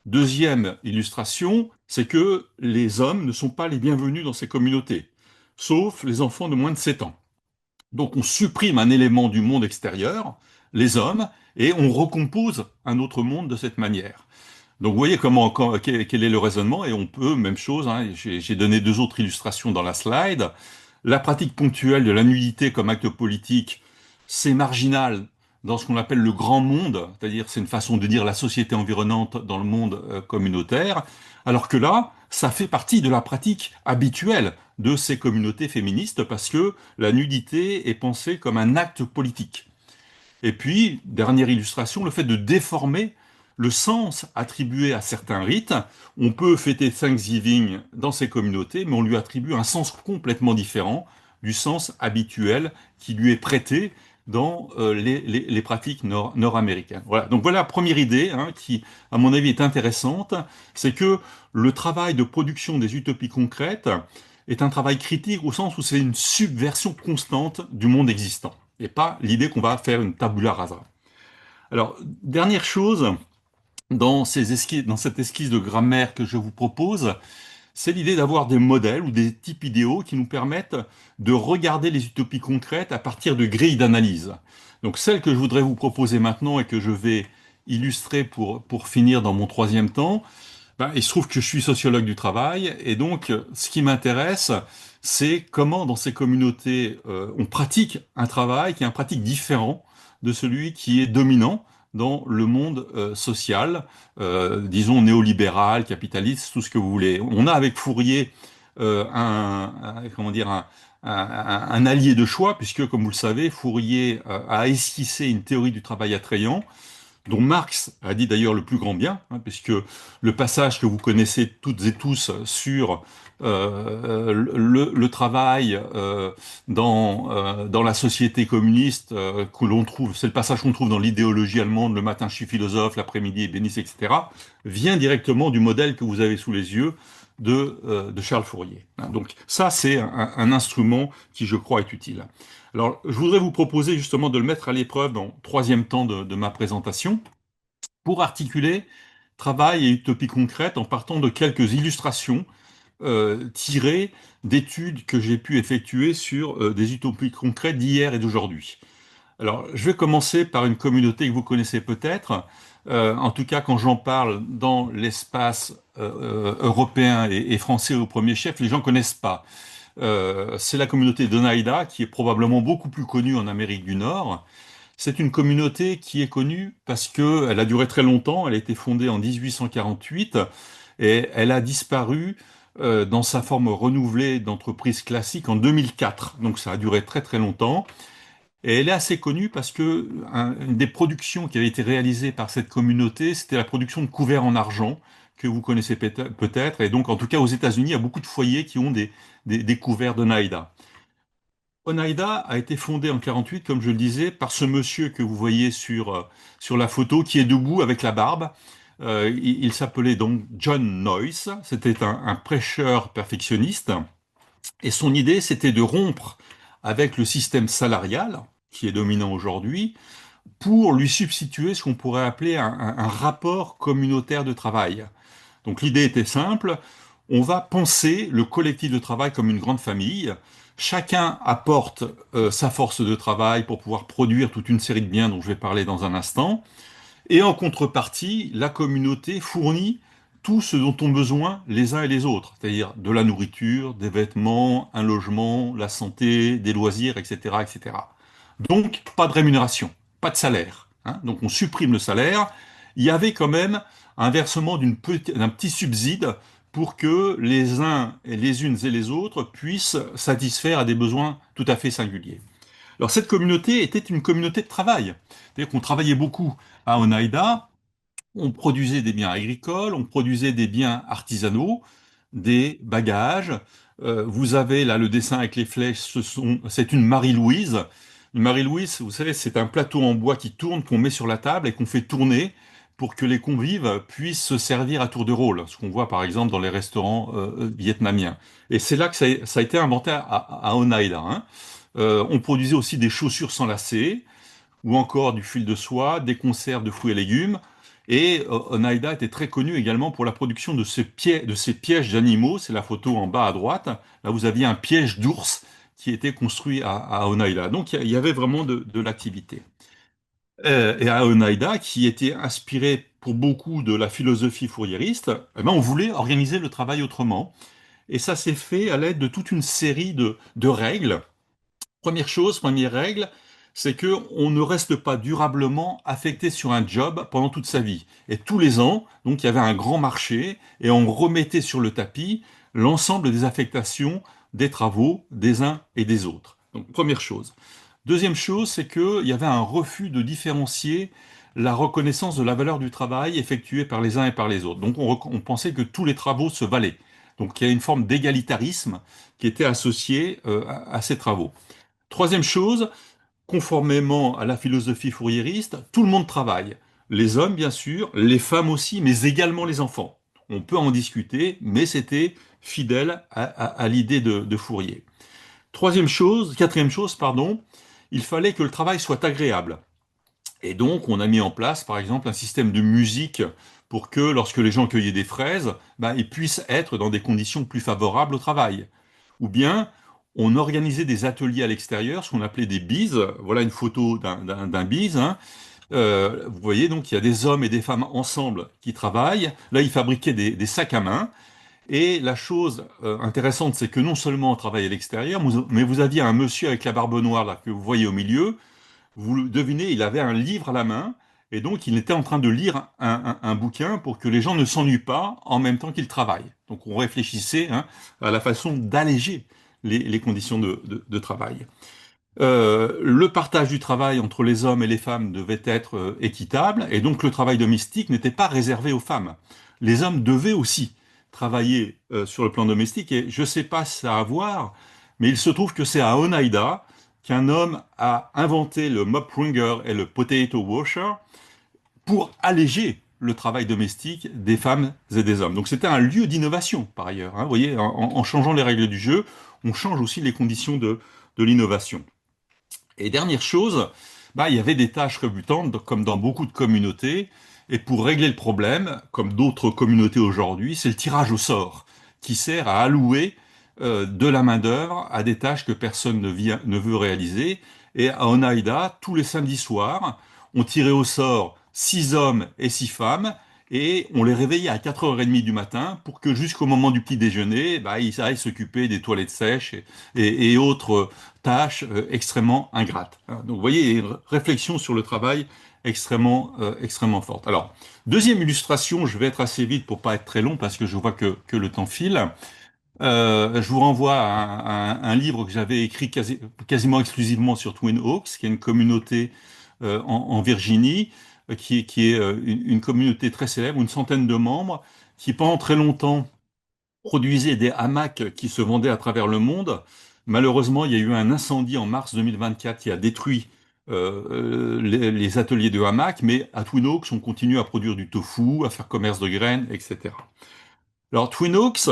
Deuxième illustration, c'est que les hommes ne sont pas les bienvenus dans ces communautés, sauf les enfants de moins de 7 ans. Donc on supprime un élément du monde extérieur, les hommes, et on recompose un autre monde de cette manière. Donc vous voyez quel est le raisonnement, et on peut, même chose, hein, j'ai donné deux autres illustrations dans la slide. La pratique ponctuelle de la nudité comme acte politique, c'est marginal dans ce qu'on appelle le grand monde, c'est-à-dire c'est une façon de dire la société environnante dans le monde communautaire, alors que là, ça fait partie de la pratique habituelle de ces communautés féministes parce que la nudité est pensée comme un acte politique. Et puis, dernière illustration, le fait de déformer le sens attribué à certains rites. On peut fêter Thanksgiving dans ces communautés, mais on lui attribue un sens complètement différent du sens habituel qui lui est prêté dans les pratiques nord-américaines. Voilà. Donc voilà la première idée, hein, qui, à mon avis, est intéressante, c'est que le travail de production des utopies concrètes est un travail critique au sens où c'est une subversion constante du monde existant et pas l'idée qu'on va faire une tabula rasa. Alors, dernière chose, dans cette esquisse de grammaire que je vous propose, c'est l'idée d'avoir des modèles ou des types idéaux qui nous permettent de regarder les utopies concrètes à partir de grilles d'analyse. Donc, celle que je voudrais vous proposer maintenant et que je vais illustrer pour finir dans mon troisième temps, ben, il se trouve que je suis sociologue du travail, et donc ce qui m'intéresse, c'est comment dans ces communautés on pratique un travail qui est un pratique différent de celui qui est dominant dans le monde social, disons néolibéral, capitaliste, tout ce que vous voulez. On a avec Fourier comment dire, un allié de choix, puisque comme vous le savez, Fourier a esquissé une théorie du travail attrayant, dont Marx a dit d'ailleurs le plus grand bien, hein, puisque le passage que vous connaissez toutes et tous sur le travail dans la société communiste que l'on trouve, c'est le passage qu'on trouve dans l'idéologie allemande, le matin je suis philosophe, l'après-midi ébéniste, etc., vient directement du modèle que vous avez sous les yeux de Charles Fourier. Hein. Donc ça, c'est un instrument qui, je crois, est utile. Alors, je voudrais vous proposer justement de le mettre à l'épreuve dans le troisième temps de ma présentation pour articuler travail et utopie concrète en partant de quelques illustrations tirées d'études que j'ai pu effectuer sur des utopies concrètes d'hier et d'aujourd'hui. Alors, je vais commencer par une communauté que vous connaissez peut-être. En tout cas, quand j'en parle dans l'espace européen et français au premier chef, les gens connaissent pas. C'est la communauté d'Oneida, qui est probablement beaucoup plus connue en Amérique du Nord. C'est une communauté qui est connue parce qu'elle a duré très longtemps. Elle a été fondée en 1848 et elle a disparu dans sa forme renouvelée d'entreprise classique en 2004. Donc ça a duré très très longtemps. Et elle est assez connue parce que une des productions qui avait été réalisée par cette communauté, c'était la production de couverts en argent, que vous connaissez peut-être. Et donc, en tout cas, aux États-Unis, il y a beaucoup de foyers qui ont des couverts d'Oneida. Oneida a été fondée en 48, comme je le disais, par ce monsieur que vous voyez sur la photo, qui est debout avec la barbe. Il s'appelait donc John Noyce. C'était un prêcheur perfectionniste. Et son idée, c'était de rompre avec le système salarial, qui est dominant aujourd'hui, pour lui substituer ce qu'on pourrait appeler un rapport communautaire de travail. Donc l'idée était simple, on va penser le collectif de travail comme une grande famille. Chacun apporte sa force de travail pour pouvoir produire toute une série de biens dont je vais parler dans un instant. Et en contrepartie, la communauté fournit tout ce dont ont besoin les uns et les autres, c'est-à-dire de la nourriture, des vêtements, un logement, la santé, des loisirs, etc., etc. Donc, pas de rémunération, pas de salaire. Hein. Donc, on supprime le salaire. Il y avait quand même un versement d'un petit subside pour que les uns et les unes et les autres puissent satisfaire à des besoins tout à fait singuliers. Alors cette communauté était une communauté de travail. C'est-à-dire qu'on travaillait beaucoup à Oneida, on produisait des biens agricoles, on produisait des biens artisanaux, des bagages. Vous avez là le dessin avec les flèches, c'est une Marie-Louise. Une Marie-Louise, vous savez, c'est un plateau en bois qui tourne, qu'on met sur la table et qu'on fait tourner pour que les convives puissent se servir à tour de rôle, ce qu'on voit par exemple dans les restaurants vietnamiens. Et c'est là que ça a été inventé à Oneida, hein. On produisait aussi des chaussures sans lacets, ou encore du fil de soie, des conserves de fruits et légumes. Et Oneida était très connu également pour la production de ces pièges d'animaux. C'est la photo en bas à droite. Là, vous aviez un piège d'ours qui était construit à Oneida. Donc, il y avait vraiment de l'activité. Et à Oneida, qui était inspiré pour beaucoup de la philosophie fourriériste, eh ben, on voulait organiser le travail autrement. Et ça s'est fait à l'aide de toute une série de règles. Première chose, première règle, c'est que on ne reste pas durablement affecté sur un job pendant toute sa vie. Et tous les ans, donc il y avait un grand marché et on remettait sur le tapis l'ensemble des affectations des travaux des uns et des autres. Donc première chose. Deuxième chose, c'est qu'il y avait un refus de différencier la reconnaissance de la valeur du travail effectué par les uns et par les autres. Donc on pensait que tous les travaux se valaient. Donc il y a une forme d'égalitarisme qui était associée à ces travaux. Troisième chose, conformément à la philosophie fourriériste, tout le monde travaille. Les hommes, bien sûr, les femmes aussi, mais également les enfants. On peut en discuter, mais c'était fidèle à l'idée de Fourier. Quatrième chose, pardon, il fallait que le travail soit agréable. Et donc, on a mis en place, par exemple, un système de musique pour que, lorsque les gens cueillaient des fraises, ben, ils puissent être dans des conditions plus favorables au travail. Ou bien, on organisait des ateliers à l'extérieur, ce qu'on appelait des bises. Voilà une photo d'un bise, hein. Vous voyez, donc, il y a des hommes et des femmes ensemble qui travaillent. Là, ils fabriquaient des sacs à main. Et la chose intéressante, c'est que non seulement on travaillait à l'extérieur, mais vous aviez un monsieur avec la barbe noire là, que vous voyez au milieu, vous le devinez, il avait un livre à la main, et donc il était en train de lire un bouquin pour que les gens ne s'ennuient pas en même temps qu'ils travaillent. Donc on réfléchissait, hein, à la façon d'alléger les conditions de travail. Le partage du travail entre les hommes et les femmes devait être équitable, et donc le travail domestique n'était pas réservé aux femmes. Les hommes devaient aussi travailler sur le plan domestique, et je ne sais pas si ça a à voir, mais il se trouve que c'est à Oneida qu'un homme a inventé le mop wringer et le potato washer pour alléger le travail domestique des femmes et des hommes. Donc c'était un lieu d'innovation par ailleurs, hein. Vous voyez, en changeant les règles du jeu, on change aussi les conditions de l'innovation. Et dernière chose, bah, il y avait des tâches rebutantes, comme dans beaucoup de communautés. Et pour régler le problème, comme d'autres communautés aujourd'hui, c'est le tirage au sort, qui sert à allouer de la main-d'œuvre à des tâches que personne ne veut réaliser. Et à Oneida, tous les samedis soirs, on tirait au sort 6 hommes et 6 femmes, et on les réveillait à 4h30 du matin pour que jusqu'au moment du petit déjeuner, bah, ils aillent s'occuper des toilettes sèches et autres tâche extrêmement ingrate, hein. Donc vous voyez, une réflexion sur le travail extrêmement forte. Alors, deuxième illustration, je vais être assez vite pour pas être très long parce que je vois que le temps file. Je vous renvoie à un livre que j'avais écrit quasiment exclusivement sur Twin Oaks, qui est une communauté en Virginie, qui est une communauté très célèbre, une centaine de membres, qui pendant très longtemps produisait des hamacs qui se vendaient à travers le monde. Malheureusement, il y a eu un incendie en mars 2024 qui a détruit les ateliers de hamacs, mais à Twin Oaks, on continue à produire du tofu, à faire commerce de graines, etc. Alors Twin Oaks,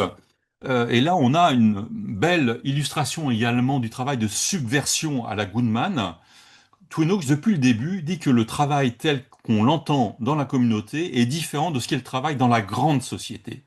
et là on a une belle illustration également du travail de subversion à la Goodman. Twin Oaks, depuis le début, dit que le travail tel qu'on l'entend dans la communauté est différent de ce qu'est le travail dans la grande société.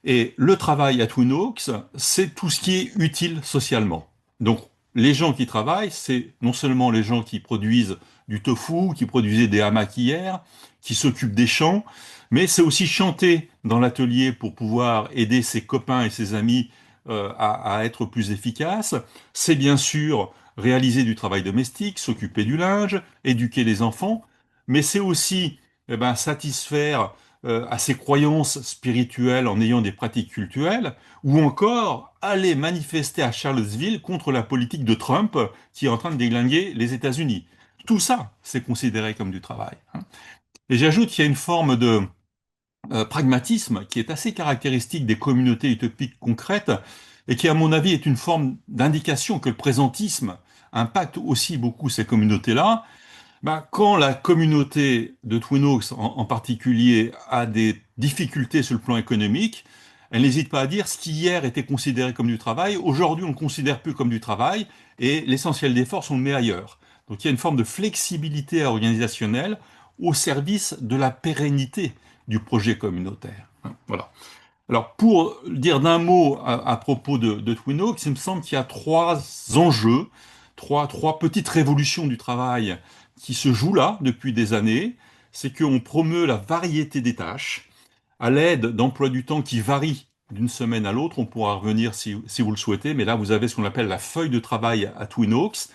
Et le travail à Twin Oaks, c'est tout ce qui est utile socialement. Donc, les gens qui travaillent, c'est non seulement les gens qui produisent du tofu, qui produisaient des hamacs hier, qui s'occupent des champs, mais c'est aussi chanter dans l'atelier pour pouvoir aider ses copains et ses amis à être plus efficaces. C'est bien sûr réaliser du travail domestique, s'occuper du linge, éduquer les enfants, mais c'est aussi satisfaire à ses croyances spirituelles en ayant des pratiques cultuelles, ou encore aller manifester à Charlottesville contre la politique de Trump qui est en train de déglinguer les États-Unis. Tout ça, c'est considéré comme du travail, hein. Et j'ajoute qu'il y a une forme de pragmatisme qui est assez caractéristique des communautés utopiques concrètes et qui, à mon avis, est une forme d'indication que le présentisme impacte aussi beaucoup ces communautés-là. Ben, quand la communauté de Twin Oaks en particulier a des difficultés sur le plan économique, elle n'hésite pas à dire ce qui hier était considéré comme du travail, aujourd'hui on ne le considère plus comme du travail et l'essentiel des forces on le met ailleurs. Donc il y a une forme de flexibilité organisationnelle au service de la pérennité du projet communautaire. Voilà. Alors, pour dire d'un mot à propos de Twin Oaks, il me semble qu'il y a trois enjeux, trois petites révolutions du travail qui se jouent là depuis des années. C'est qu'on promeut la variété des tâches à l'aide d'emplois du temps qui varient d'une semaine à l'autre. On pourra revenir si vous le souhaitez, mais là, vous avez ce qu'on appelle la feuille de travail à Twin Oaks,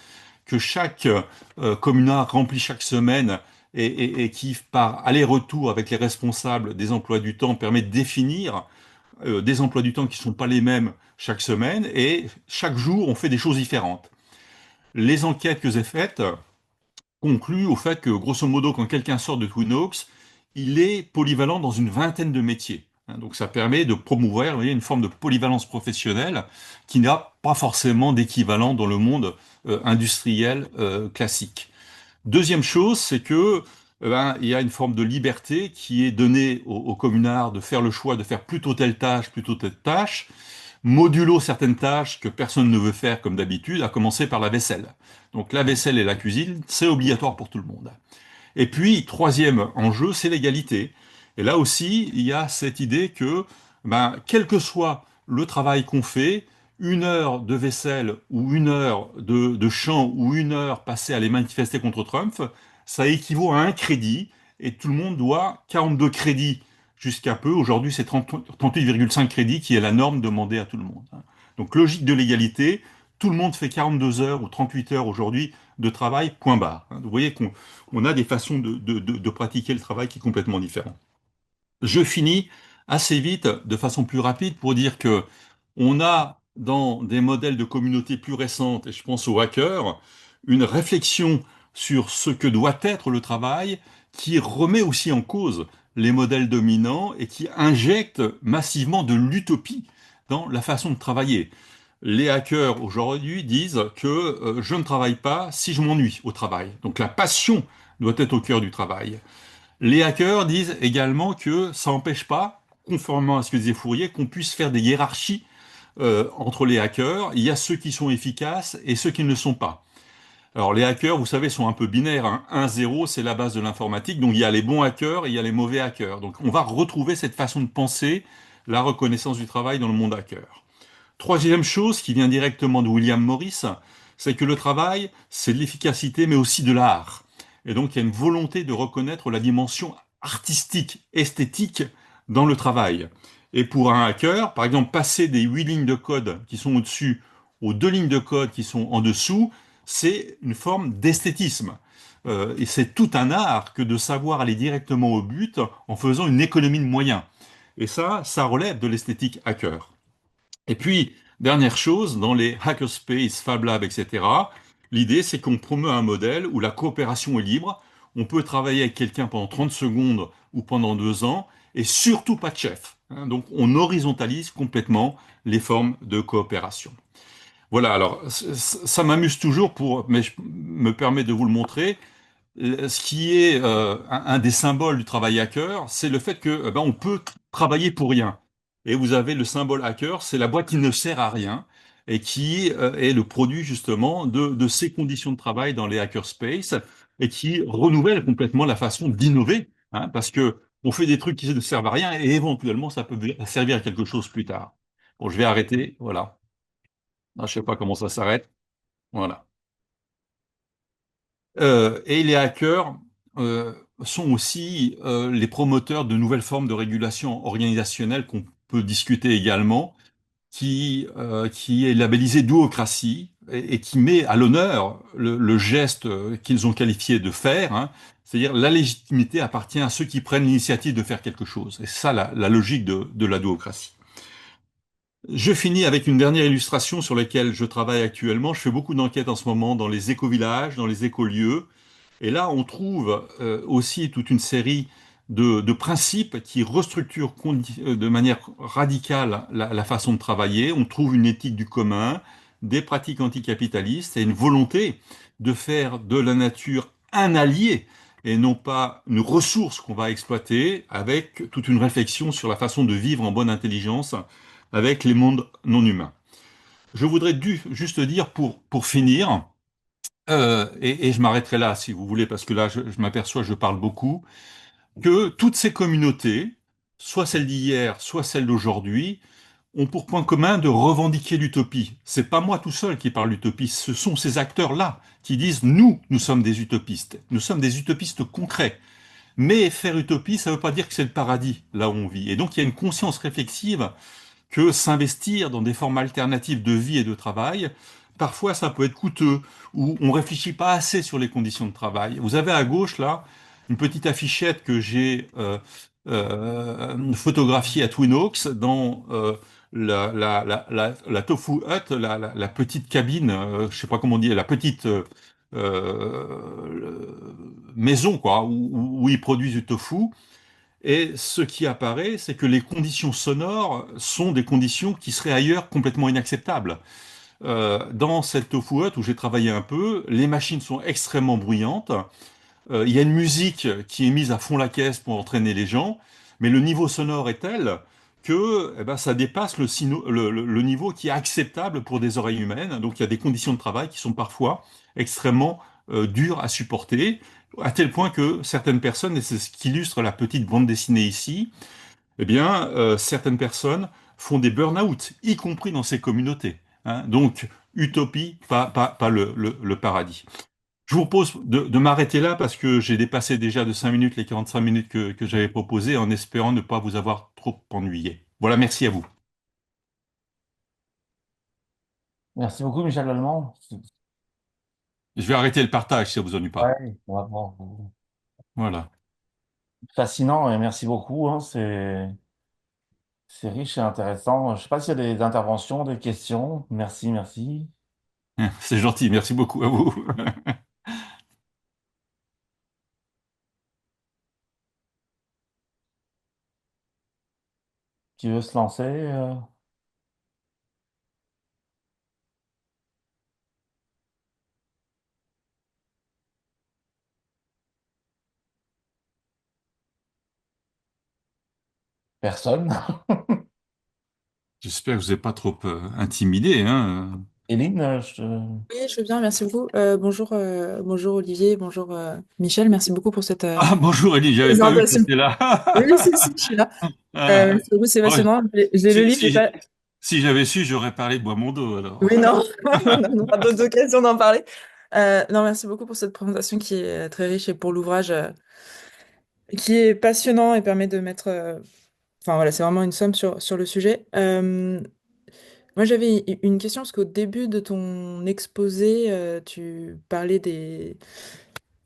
que chaque communard remplit chaque semaine et qui, par aller-retour avec les responsables des emplois du temps, permet de définir des emplois du temps qui ne sont pas les mêmes chaque semaine et chaque jour on fait des choses différentes. Les enquêtes que j'ai faites concluent au fait que grosso modo quand quelqu'un sort de Twin Oaks, il est polyvalent dans une vingtaine de métiers. Donc ça permet de promouvoir, vous voyez, une forme de polyvalence professionnelle qui n'a pas forcément d'équivalent dans le monde industriel classique. Deuxième chose, c'est que il y a une forme de liberté qui est donnée aux communards de faire le choix de faire plutôt telle tâche, modulo certaines tâches que personne ne veut faire comme d'habitude, à commencer par la vaisselle. Donc la vaisselle et la cuisine, c'est obligatoire pour tout le monde. Et puis, troisième enjeu, c'est l'égalité. Et là aussi, il y a cette idée que, quel que soit le travail qu'on fait, une heure de vaisselle ou une heure de chant ou une heure passée à aller manifester contre Trump, ça équivaut à un crédit et tout le monde doit 42 crédits jusqu'à peu. Aujourd'hui, c'est 38,5 crédits qui est la norme demandée à tout le monde. Donc, logique de l'égalité, tout le monde fait 42 heures ou 38 heures aujourd'hui de travail, point barre. Vous voyez qu'on on a des façons de pratiquer le travail qui est complètement différent. Je finis assez vite, de façon plus rapide, pour dire que on a dans des modèles de communautés plus récentes, et je pense aux hackers, une réflexion sur ce que doit être le travail qui remet aussi en cause les modèles dominants et qui injecte massivement de l'utopie dans la façon de travailler. Les hackers aujourd'hui disent que je ne travaille pas si je m'ennuie au travail. Donc la passion doit être au cœur du travail. Les hackers disent également que ça n'empêche pas, conformément à ce que disait Fourier, qu'on puisse faire des hiérarchies entre les hackers. Il y a ceux qui sont efficaces et ceux qui ne le sont pas. Alors les hackers, vous savez, sont un peu binaires, hein. 1-0, c'est la base de l'informatique. Donc il y a les bons hackers et il y a les mauvais hackers. Donc on va retrouver cette façon de penser la reconnaissance du travail dans le monde hacker. Troisième chose qui vient directement de William Morris, c'est que le travail, c'est de l'efficacité, mais aussi de l'art. Et donc, il y a une volonté de reconnaître la dimension artistique, esthétique dans le travail. Et pour un hacker, par exemple, passer des 8 lignes de code qui sont au-dessus aux 2 lignes de code qui sont en dessous, c'est une forme d'esthétisme. Et c'est tout un art que de savoir aller directement au but en faisant une économie de moyens. Et ça relève de l'esthétique hacker. Et puis, dernière chose, dans les hackerspace, Fab Lab, etc., l'idée c'est qu'on promeut un modèle où la coopération est libre, on peut travailler avec quelqu'un pendant 30 secondes ou pendant 2 ans, et surtout pas de chef, hein. Donc on horizontalise complètement les formes de coopération. Voilà, alors ça m'amuse toujours mais je me permets de vous le montrer. Ce qui est un des symboles du travail hacker, c'est le fait que on peut travailler pour rien. Et vous avez le symbole hacker, c'est la boîte qui ne sert à rien et qui est le produit justement de ces conditions de travail dans les hackerspace et qui renouvelle complètement la façon d'innover, hein, parce que on fait des trucs qui ne servent à rien et éventuellement ça peut servir à quelque chose plus tard. Bon, je vais arrêter, voilà. Ah, je sais pas comment ça s'arrête. Voilà. Et les hackers euh, sont aussi les promoteurs de nouvelles formes de régulation organisationnelle qu'on peut discuter également, qui est labellisé Duocratie et qui met à l'honneur le geste qu'ils ont qualifié de faire, hein, c'est-à-dire la légitimité appartient à ceux qui prennent l'initiative de faire quelque chose. Et c'est ça la logique de la duocratie. Je finis avec une dernière illustration sur laquelle je travaille actuellement. Je fais beaucoup d'enquêtes en ce moment dans les écovillages, dans les écolieux. Et là, on trouve aussi toute une série de principes qui restructurent de manière radicale la façon de travailler. On trouve une éthique du commun, des pratiques anticapitalistes et une volonté de faire de la nature un allié et non pas une ressource qu'on va exploiter, avec toute une réflexion sur la façon de vivre en bonne intelligence avec les mondes non humains. Je voudrais juste dire pour finir, et je m'arrêterai là si vous voulez, parce que là je m'aperçois, je parle beaucoup, que toutes ces communautés, soit celles d'hier, soit celles d'aujourd'hui, ont pour point commun de revendiquer l'utopie. C'est pas moi tout seul qui parle d'utopie, ce sont ces acteurs-là qui disent nous sommes des utopistes. Nous sommes des utopistes concrets. Mais faire utopie, ça ne veut pas dire que c'est le paradis là où on vit. Et donc il y a une conscience réflexive que s'investir dans des formes alternatives de vie et de travail, parfois ça peut être coûteux, ou on réfléchit pas assez sur les conditions de travail. Vous avez à gauche là une petite affichette que j'ai photographiée à Twin Oaks dans la Tofu Hut, la petite cabine, je sais pas comment on dit, la petite maison quoi, où ils produisent du tofu. Et ce qui apparaît, c'est que les conditions sonores sont des conditions qui seraient ailleurs complètement inacceptables. Dans cette tofu hut où j'ai travaillé un peu, les machines sont extrêmement bruyantes. Il y a une musique qui est mise à fond la caisse pour entraîner les gens, mais le niveau sonore est tel que ça dépasse le niveau qui est acceptable pour des oreilles humaines. Donc il y a des conditions de travail qui sont parfois extrêmement dures à supporter, à tel point que certaines personnes, et c'est ce qu'illustre la petite bande dessinée ici, certaines personnes font des burn-out, y compris dans ces communautés, hein. Donc, utopie, pas le paradis. Je vous propose de m'arrêter là parce que j'ai dépassé déjà de 5 minutes les 45 minutes que j'avais proposées en espérant ne pas vous avoir trop ennuyé. Voilà, merci à vous. Merci beaucoup, Michel Lallemand. Je vais arrêter le partage si ça vous ennuie pas. Ouais, vraiment Voilà. fascinant et merci beaucoup, hein, c'est riche et intéressant. Je sais pas s'il y a des interventions, des questions. Merci, merci. C'est gentil, merci beaucoup à vous. Qui veut se lancer? Personne. J'espère que vous n'êtes pas trop intimidé, hein. Éline, Oui, je veux bien, merci beaucoup. Bonjour, bonjour Olivier, bonjour Michel, merci beaucoup pour cette Ah, bonjour Elie, j'avais pas vu que tu présentation. étais là. Oui, si, je suis là. Ah, Merci beaucoup, c'est oh, passionnant. J'ai le si, livre, mais si, pas... si j'avais su, j'aurais parlé de bois mon dos alors. Oui, non, on aura d'autres occasions d'en parler. Non, merci beaucoup pour cette présentation qui est très riche et pour l'ouvrage qui est passionnant et permet de mettre... Enfin voilà, c'est vraiment une somme sur le sujet. Moi, j'avais une question parce qu'au début de ton exposé, tu parlais des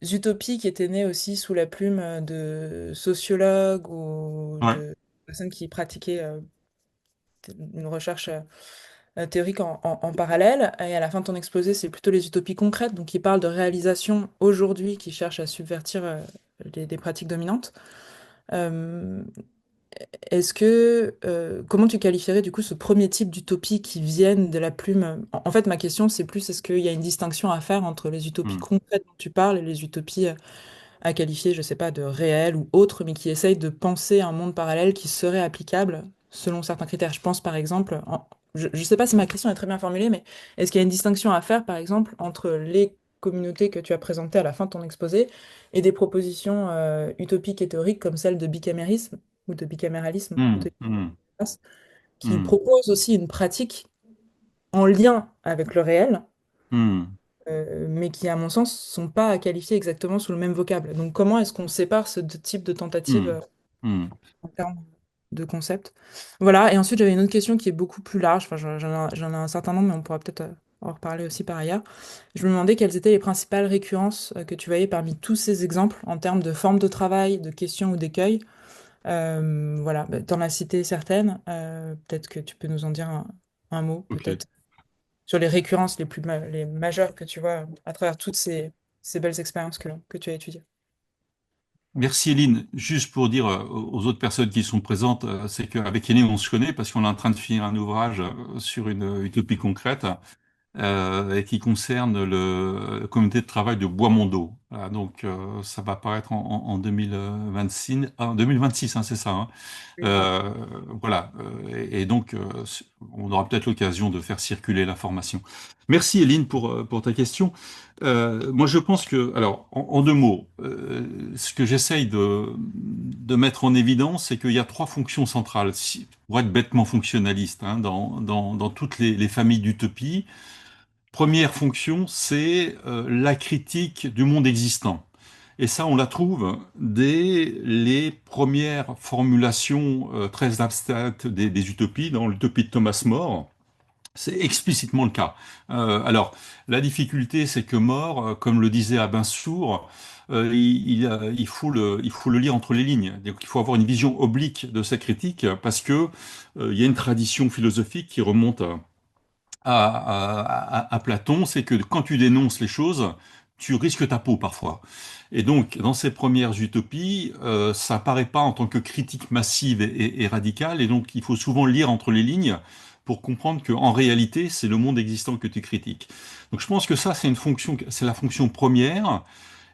utopies qui étaient nées aussi sous la plume de sociologues ou Ouais. de personnes qui pratiquaient une recherche théorique en parallèle. Et à la fin de ton exposé, c'est plutôt les utopies concrètes, donc qui parlent de réalisations aujourd'hui qui cherchent à subvertir les pratiques dominantes. Euh, comment tu qualifierais du coup ce premier type d'utopie qui viennent de la plume? En fait, ma question, c'est plus est-ce qu'il y a une distinction à faire entre les utopies Hmm, concrètes dont tu parles et les utopies à qualifier, je sais pas, de réel ou autre, mais qui essaye de penser un monde parallèle qui serait applicable selon certains critères. Je pense par exemple, je ne sais pas si ma question est très bien formulée, mais est-ce qu'il y a une distinction à faire, par exemple, entre les communautés que tu as présentées à la fin de ton exposé et des propositions utopiques et théoriques comme celle de bicamérisme ou de bicaméralisme, hmm, plutôt, hmm, qui hmm, proposent aussi une pratique en lien avec le réel, hmm, mais qui, à mon sens, sont pas à qualifier exactement sous le même vocable. Donc, comment est-ce qu'on sépare ce type de tentative hmm, hmm. en termes? de concepts. Voilà, et ensuite j'avais une autre question qui est beaucoup plus large, enfin j'en ai un certain nombre, mais on pourra peut-être en reparler aussi par ailleurs. Je me demandais quelles étaient les principales récurrences que tu voyais parmi tous ces exemples en termes de forme de travail, de questions ou d'écueils. Voilà, bah, t'en as cité certaines, peut-être que tu peux nous en dire un mot, Ok. peut-être, sur les récurrences les majeures que tu vois à travers toutes ces belles expériences que tu as étudiées. Merci Eline. Juste pour dire aux autres personnes qui sont présentes, c'est qu'avec Eline, on se connaît parce qu'on est en train de finir un ouvrage sur une utopie concrète. Et qui concerne le comité de travail de Bois-Mondo. Voilà, donc, ça va apparaître en 2026, en 2026, hein, c'est ça, hein. D'accord. Euh, voilà. Et donc, on aura peut-être l'occasion de faire circuler l'information. Merci, Eline, pour ta question. Moi, je pense que, alors, en deux mots, ce que j'essaye de mettre en évidence, c'est qu'il y a trois fonctions centrales, pour être bêtement fonctionnaliste, hein, dans toutes les familles d'utopie. Première fonction, c'est la critique du monde existant. Et ça, on la trouve dès les premières formulations très abstraites des utopies, dans l'utopie de Thomas More. C'est explicitement le cas. Alors, la difficulté, c'est que More, comme le disait Abin Sour, il faut le lire entre les lignes. Donc, il faut avoir une vision oblique de sa critique parce que il y a une tradition philosophique qui remonte à Platon, c'est que quand tu dénonces les choses, tu risques ta peau parfois. Et donc, dans ces premières utopies, ça apparaît pas en tant que critique massive et radicale, et donc il faut souvent lire entre les lignes pour comprendre que en réalité, c'est le monde existant que tu critiques. Donc, je pense que ça, c'est une fonction, c'est la fonction première,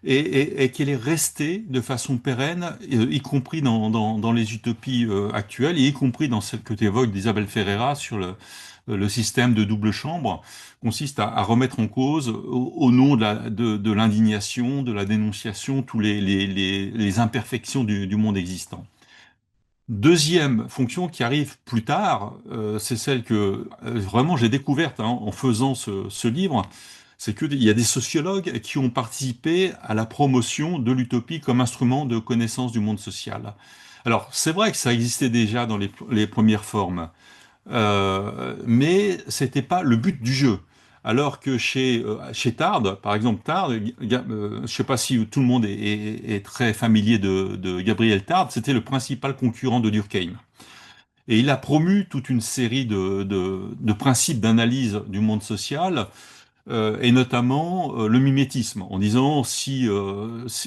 et qu'elle est restée de façon pérenne, y compris dans les utopies actuelles, et y compris dans celle que tu évoques d'Isabelle Ferreira sur le système de double chambre, consiste à remettre en cause, au nom de l'indignation, de la dénonciation, tous les imperfections du monde existant. Deuxième fonction qui arrive plus tard, c'est celle que vraiment j'ai découverte, hein, en faisant ce livre, c'est qu'il y a des sociologues qui ont participé à la promotion de l'utopie comme instrument de connaissance du monde social. Alors, c'est vrai que ça existait déjà dans les premières formes, mais c'était pas le but du jeu. Alors que chez Tard, par exemple, Tard, je sais pas si tout le monde est très familier de Gabriel Tard, c'était le principal concurrent de Durkheim. Et il a promu toute une série de principes d'analyse du monde social, et notamment le mimétisme, en disant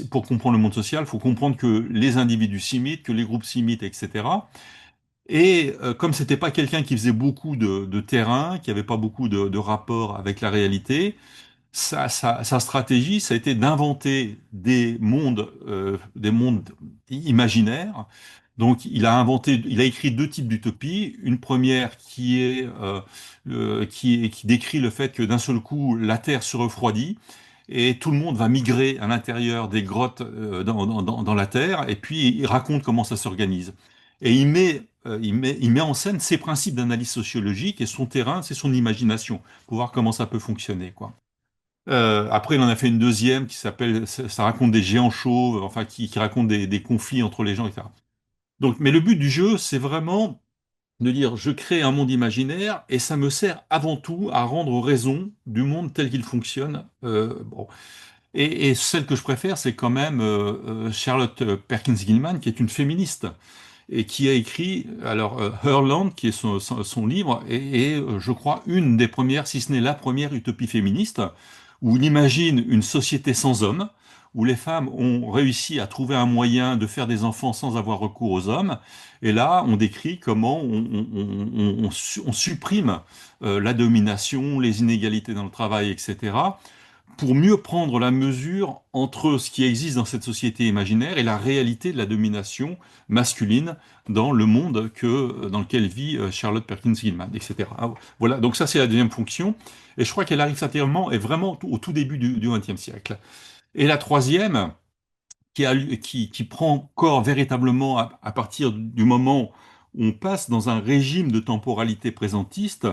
pour comprendre le monde social, il faut comprendre que les individus s'imitent, que les groupes s'imitent, etc. Et comme c'était pas quelqu'un qui faisait beaucoup de terrain, qui avait pas beaucoup de rapport avec la réalité, sa stratégie, ça a été d'inventer des mondes imaginaires. Donc, il a écrit deux types d'utopies. Une première qui décrit le fait que d'un seul coup, la Terre se refroidit et tout le monde va migrer à l'intérieur des grottes dans la Terre. Et puis, il raconte comment ça s'organise. Et il met en scène ses principes d'analyse sociologique et son terrain, c'est son imagination, pour voir comment ça peut fonctionner, quoi. Après, il en a fait une deuxième qui s'appelle, ça raconte des géants chauves, enfin, qui raconte des conflits entre les gens, etc. Donc, mais le but du jeu, c'est vraiment de dire, je crée un monde imaginaire et ça me sert avant tout à rendre raison du monde tel qu'il fonctionne. Bon. Et celle que je préfère, c'est quand même Charlotte Perkins Gilman, qui est une féministe et qui a écrit, alors, Herland, qui est son livre, je crois, une des premières, si ce n'est la première utopie féministe, où il imagine une société sans hommes, où les femmes ont réussi à trouver un moyen de faire des enfants sans avoir recours aux hommes. Et là, on décrit comment on supprime la domination, les inégalités dans le travail, etc., pour mieux prendre la mesure entre ce qui existe dans cette société imaginaire et la réalité de la domination masculine dans le monde dans lequel vit Charlotte Perkins Gilman, etc. Ah, voilà, donc ça c'est la deuxième fonction, et je crois qu'elle arrive certainement et vraiment au tout début du XXe siècle. Et la troisième, qui prend corps véritablement à partir du moment où on passe dans un régime de temporalité présentiste,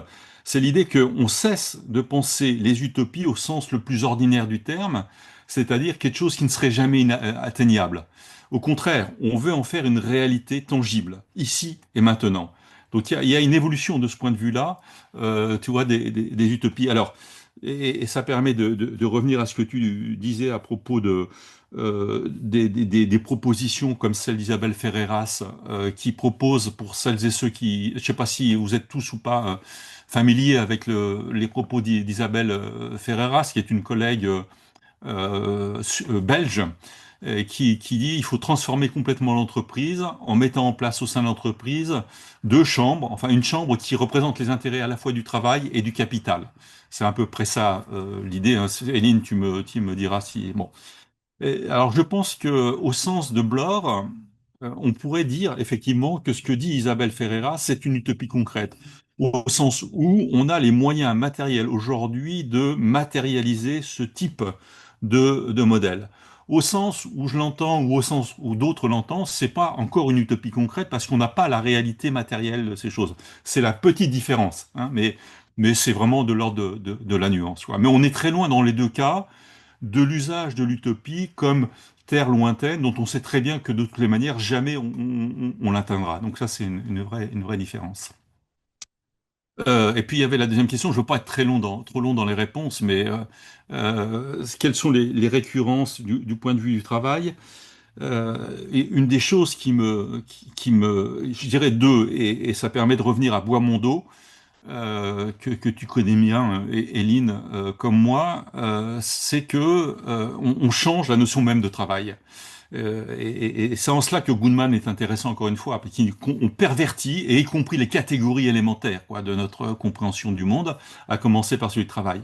c'est l'idée qu'on cesse de penser les utopies au sens le plus ordinaire du terme, c'est-à-dire quelque chose qui ne serait jamais atteignable. Au contraire, on veut en faire une réalité tangible, ici et maintenant. Donc il y a une évolution de ce point de vue-là, tu vois, des utopies. Alors, et ça permet de revenir à ce que tu disais à propos des propositions comme celle d'Isabelle Ferreras, qui propose pour celles et ceux qui, je ne sais pas si vous êtes tous ou pas familiers avec les propos d'Isabelle Ferreras, qui est une collègue belge, qui dit il faut transformer complètement l'entreprise en mettant en place au sein de l'entreprise deux chambres, enfin une chambre qui représente les intérêts à la fois du travail et du capital. C'est à peu près ça l'idée, hein. Éline, tu me diras si bon. Alors, je pense que, au sens de Bloor, on pourrait dire effectivement que ce que dit Isabelle Ferreira, c'est une utopie concrète, au sens où on a les moyens matériels aujourd'hui de matérialiser ce type de modèle. Au sens où je l'entends, ou au sens où d'autres l'entendent, c'est pas encore une utopie concrète parce qu'on n'a pas la réalité matérielle de ces choses. C'est la petite différence, hein, mais c'est vraiment de l'ordre de la nuance, quoi. Mais on est très loin dans les deux cas de l'usage de l'utopie comme terre lointaine dont on sait très bien que de toutes les manières, jamais on l'atteindra. Donc ça, c'est une vraie différence. Et puis il y avait la deuxième question, je ne veux pas être trop long dans les réponses, mais quelles sont les récurrences du point de vue du travail? Et une des choses je dirais deux, et ça permet de revenir à Bois-Mondo, que tu connais bien, Éline, comme moi, c'est que on change la notion même de travail. Et c'est en cela que Goodman est intéressant, encore une fois, parce qu'on pervertit, et y compris les catégories élémentaires quoi, de notre compréhension du monde, à commencer par celui du travail.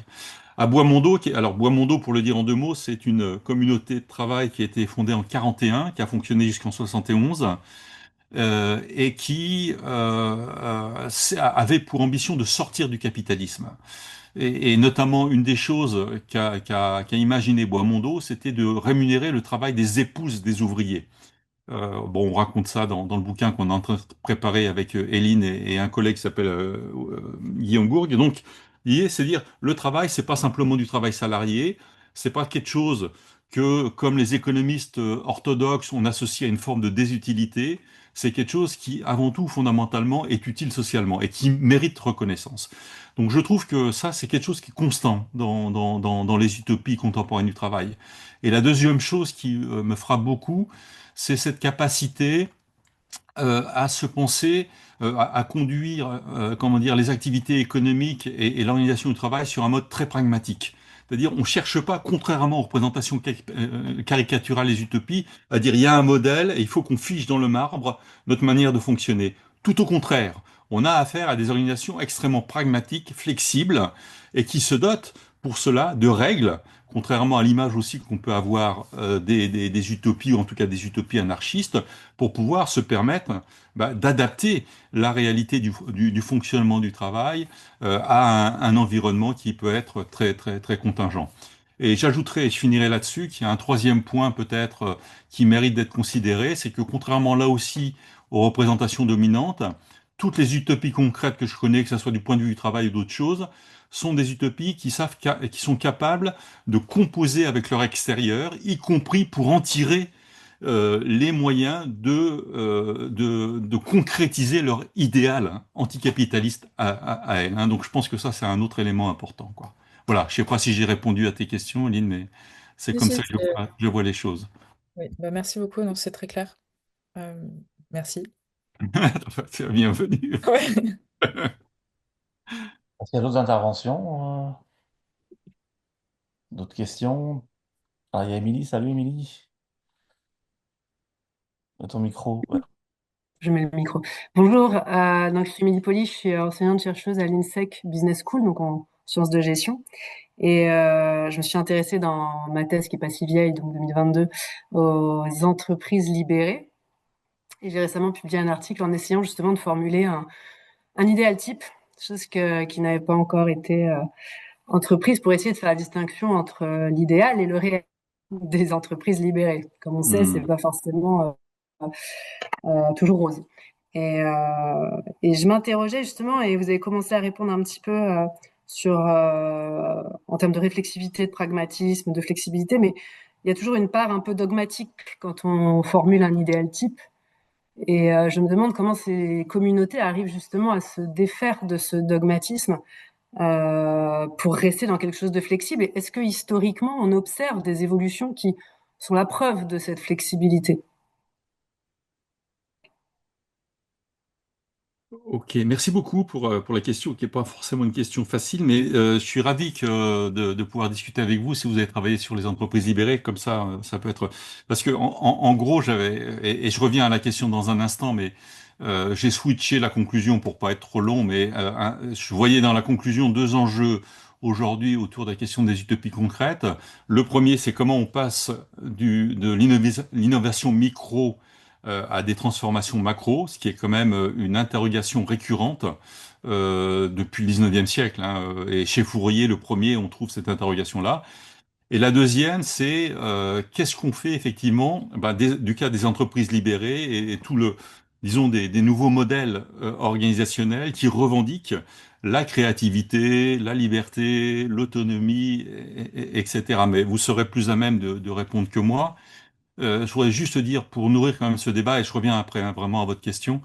À Bois-Mondo, alors Bois-Mondo, pour le dire en deux mots, c'est une communauté de travail qui a été fondée en 41, qui a fonctionné jusqu'en 71, et qui avait pour ambition de sortir du capitalisme. Et notamment, une des choses qu'a imaginé Bois-Mondo, c'était de rémunérer le travail des épouses des ouvriers. Bon, on raconte ça dans le bouquin qu'on est en train de préparer avec Hélène et un collègue qui s'appelle Guillaume Gourgue. Donc, l'idée, c'est dire, le travail, c'est pas simplement du travail salarié, c'est pas quelque chose que, comme les économistes orthodoxes, on associe à une forme de désutilité. C'est quelque chose qui, avant tout, fondamentalement, est utile socialement et qui mérite reconnaissance. Donc, je trouve que ça, c'est quelque chose qui est constant dans les utopies contemporaines du travail. Et la deuxième chose qui me frappe beaucoup, c'est cette capacité à se penser, à conduire, comment dire, les activités économiques et l'organisation du travail sur un mode très pragmatique. C'est-à-dire, on ne cherche pas, contrairement aux représentations caricaturales des utopies, à dire il y a un modèle et il faut qu'on fiche dans le marbre notre manière de fonctionner. Tout au contraire, on a affaire à des organisations extrêmement pragmatiques, flexibles, et qui se dotent pour cela de règles, contrairement à l'image aussi qu'on peut avoir des utopies, ou en tout cas des utopies anarchistes, pour pouvoir se permettre d'adapter la réalité du fonctionnement du travail à un environnement qui peut être très contingent. Et j'ajouterai, et je finirai là-dessus, qu'il y a un troisième point peut-être qui mérite d'être considéré, c'est que contrairement là aussi aux représentations dominantes, toutes les utopies concrètes que je connais, que ce soit du point de vue du travail ou d'autres choses, sont des utopies qui sont capables de composer avec leur extérieur, y compris pour en tirer les moyens de concrétiser leur idéal anticapitaliste à elles, hein. Donc je pense que ça, c'est un autre élément important, quoi. Voilà, je sais pas si j'ai répondu à tes questions, Aline, mais c'est Si, comme si, ça que je vois les choses. oui. Bah, merci beaucoup, non, c'est très clair. Euh, merci. C'est bienvenu. Ouais. Est-ce qu'il y a d'autres interventions? D'autres questions? Ah, il y a Émilie. Salut Émilie. Ton micro. Ouais. Je mets le micro. Bonjour, donc je suis Émilie Poli, je suis enseignante-chercheuse à l'INSEC Business School, donc en sciences de gestion. Et je me suis intéressée dans ma thèse, qui est pas si vieille, donc 2022, aux entreprises libérées. Et j'ai récemment publié un article en essayant justement de formuler un idéal type, chose qui n'avait pas encore été entreprise, pour essayer de faire la distinction entre l'idéal et le réel des entreprises libérées. Comme on sait, c'est Hmm. pas forcément toujours rose. Et je m'interrogeais justement, et vous avez commencé à répondre un petit peu en termes de réflexivité, de pragmatisme, de flexibilité, mais il y a toujours une part un peu dogmatique quand on formule un idéal type. Et je me demande comment ces communautés arrivent justement à se défaire de ce dogmatisme pour rester dans quelque chose de flexible. Et est-ce que historiquement, on observe des évolutions qui sont la preuve de cette flexibilité? Ok, merci beaucoup pour la question, qui n'est pas forcément une question facile, mais je suis ravi de pouvoir discuter avec vous si vous avez travaillé sur les entreprises libérées, comme ça peut être... Parce que en gros, et je reviens à la question dans un instant, mais j'ai switché la conclusion pour pas être trop long, mais je voyais dans la conclusion deux enjeux aujourd'hui autour de la question des utopies concrètes. Le premier, c'est comment on passe de l'innovation micro à des transformations macro, ce qui est quand même une interrogation récurrente depuis le 19e siècle, hein. Et chez Fourier, le premier, on trouve cette interrogation-là. Et la deuxième, c'est qu'est-ce qu'on fait effectivement du cas des entreprises libérées et tout disons, des nouveaux modèles organisationnels qui revendiquent la créativité, la liberté, l'autonomie, etc. Mais vous serez plus à même de répondre que moi. Je voudrais juste dire, pour nourrir quand même ce débat, et je reviens après hein, vraiment à votre question,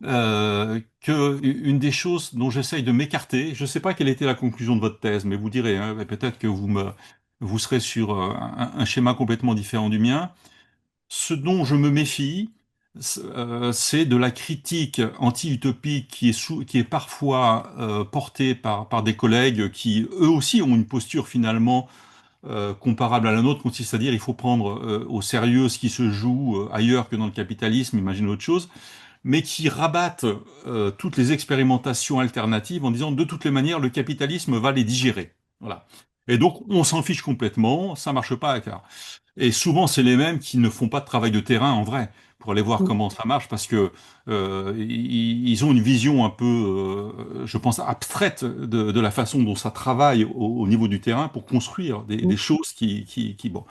que une des choses dont j'essaye de m'écarter, je ne sais pas quelle était la conclusion de votre thèse, mais vous direz, hein, peut-être que vous serez sur un schéma complètement différent du mien. Ce dont je me méfie, c'est de la critique anti-utopique qui est parfois portée par des collègues qui, eux aussi, ont une posture finalement comparable à la nôtre, consiste à dire il faut prendre au sérieux ce qui se joue ailleurs que dans le capitalisme, imagine autre chose, mais qui rabattent toutes les expérimentations alternatives en disant de toutes les manières le capitalisme va les digérer. Voilà. Et donc on s'en fiche complètement, ça marche pas. Et souvent, c'est les mêmes qui ne font pas de travail de terrain en vrai pour aller voir comment ça marche parce que ils ont une vision un peu, je pense, abstraite de la façon dont ça travaille au niveau du terrain pour construire des choses bon.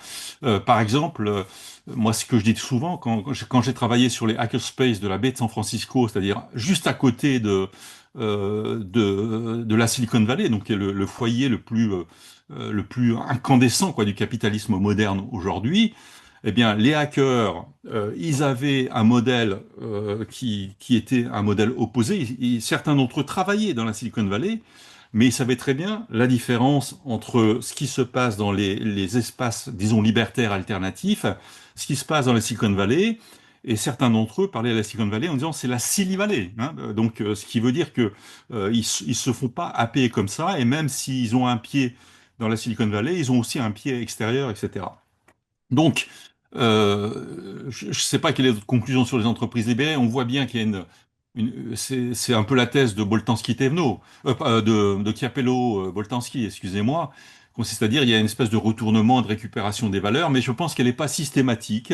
Par exemple, moi, ce que je dis souvent quand j'ai travaillé sur les hackerspace de la baie de San Francisco, c'est-à-dire juste à côté de la Silicon Valley, donc qui est le foyer le plus incandescent quoi du capitalisme moderne aujourd'hui, eh bien les hackers, ils avaient un modèle qui était un modèle opposé. Certains d'entre eux travaillaient dans la Silicon Valley, mais ils savaient très bien la différence entre ce qui se passe dans les espaces, disons, libertaires alternatifs, ce qui se passe dans la Silicon Valley. Et certains d'entre eux parlaient à la Silicon Valley en disant c'est la Silly Valley, hein. Donc, ce qui veut dire que ils se font pas happer comme ça, et même s'ils ont un pied dans la Silicon Valley, ils ont aussi un pied extérieur, etc. Donc, je ne sais pas quelle est votre conclusion sur les entreprises libérées. On voit bien qu'il y a c'est un peu la thèse de Boltanski-Thévenot, de Chiapello-Boltanski, excusez-moi, consiste à dire il y a une espèce de retournement, de récupération des valeurs, mais je pense qu'elle n'est pas systématique,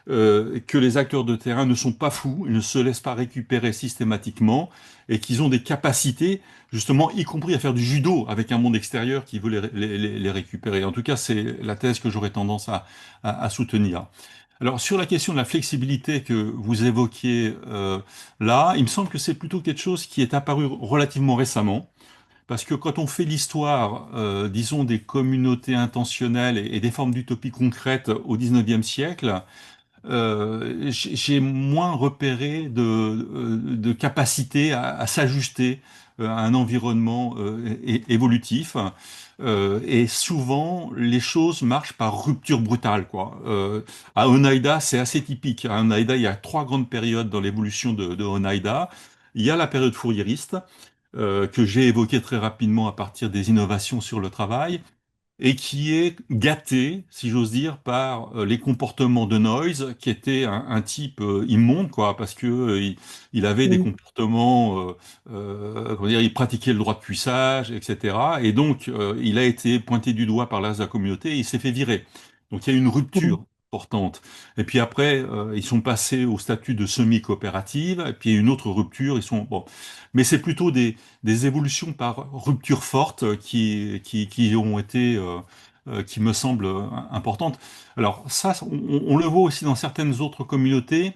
que les acteurs de terrain ne sont pas fous, ils ne se laissent pas récupérer systématiquement, et qu'ils ont des capacités, justement, y compris à faire du judo avec un monde extérieur qui veut les récupérer. En tout cas, c'est la thèse que j'aurais tendance à soutenir. Alors, sur la question de la flexibilité que vous évoquiez là, il me semble que c'est plutôt quelque chose qui est apparu relativement récemment. Parce que quand on fait l'histoire, disons, des communautés intentionnelles et des formes d'utopie concrètes au XIXe siècle, j'ai moins repéré de capacité à s'ajuster à un environnement évolutif. Et souvent, les choses marchent par rupture brutale, quoi. À Oneida, c'est assez typique. À Oneida, il y a trois grandes périodes dans l'évolution de Oneida. Il y a la période fourriériste, que j'ai évoquée très rapidement à partir des innovations sur le travail et qui est gâté, si j'ose dire, par les comportements de Noyes, qui était un type immonde, quoi, parce que il avait des comportements, comment dire, il pratiquait le droit de cuissage, etc. Et donc, il a été pointé du doigt par l'ASA communauté et il s'est fait virer. Donc, il y a eu une rupture importante. Et puis après, ils sont passés au statut de semi-coopérative, et puis il y a eu une autre rupture, ils sont, bon. Mais c'est plutôt des évolutions par rupture forte qui ont été, qui me semblent importantes. Alors ça, on le voit aussi dans certaines autres communautés,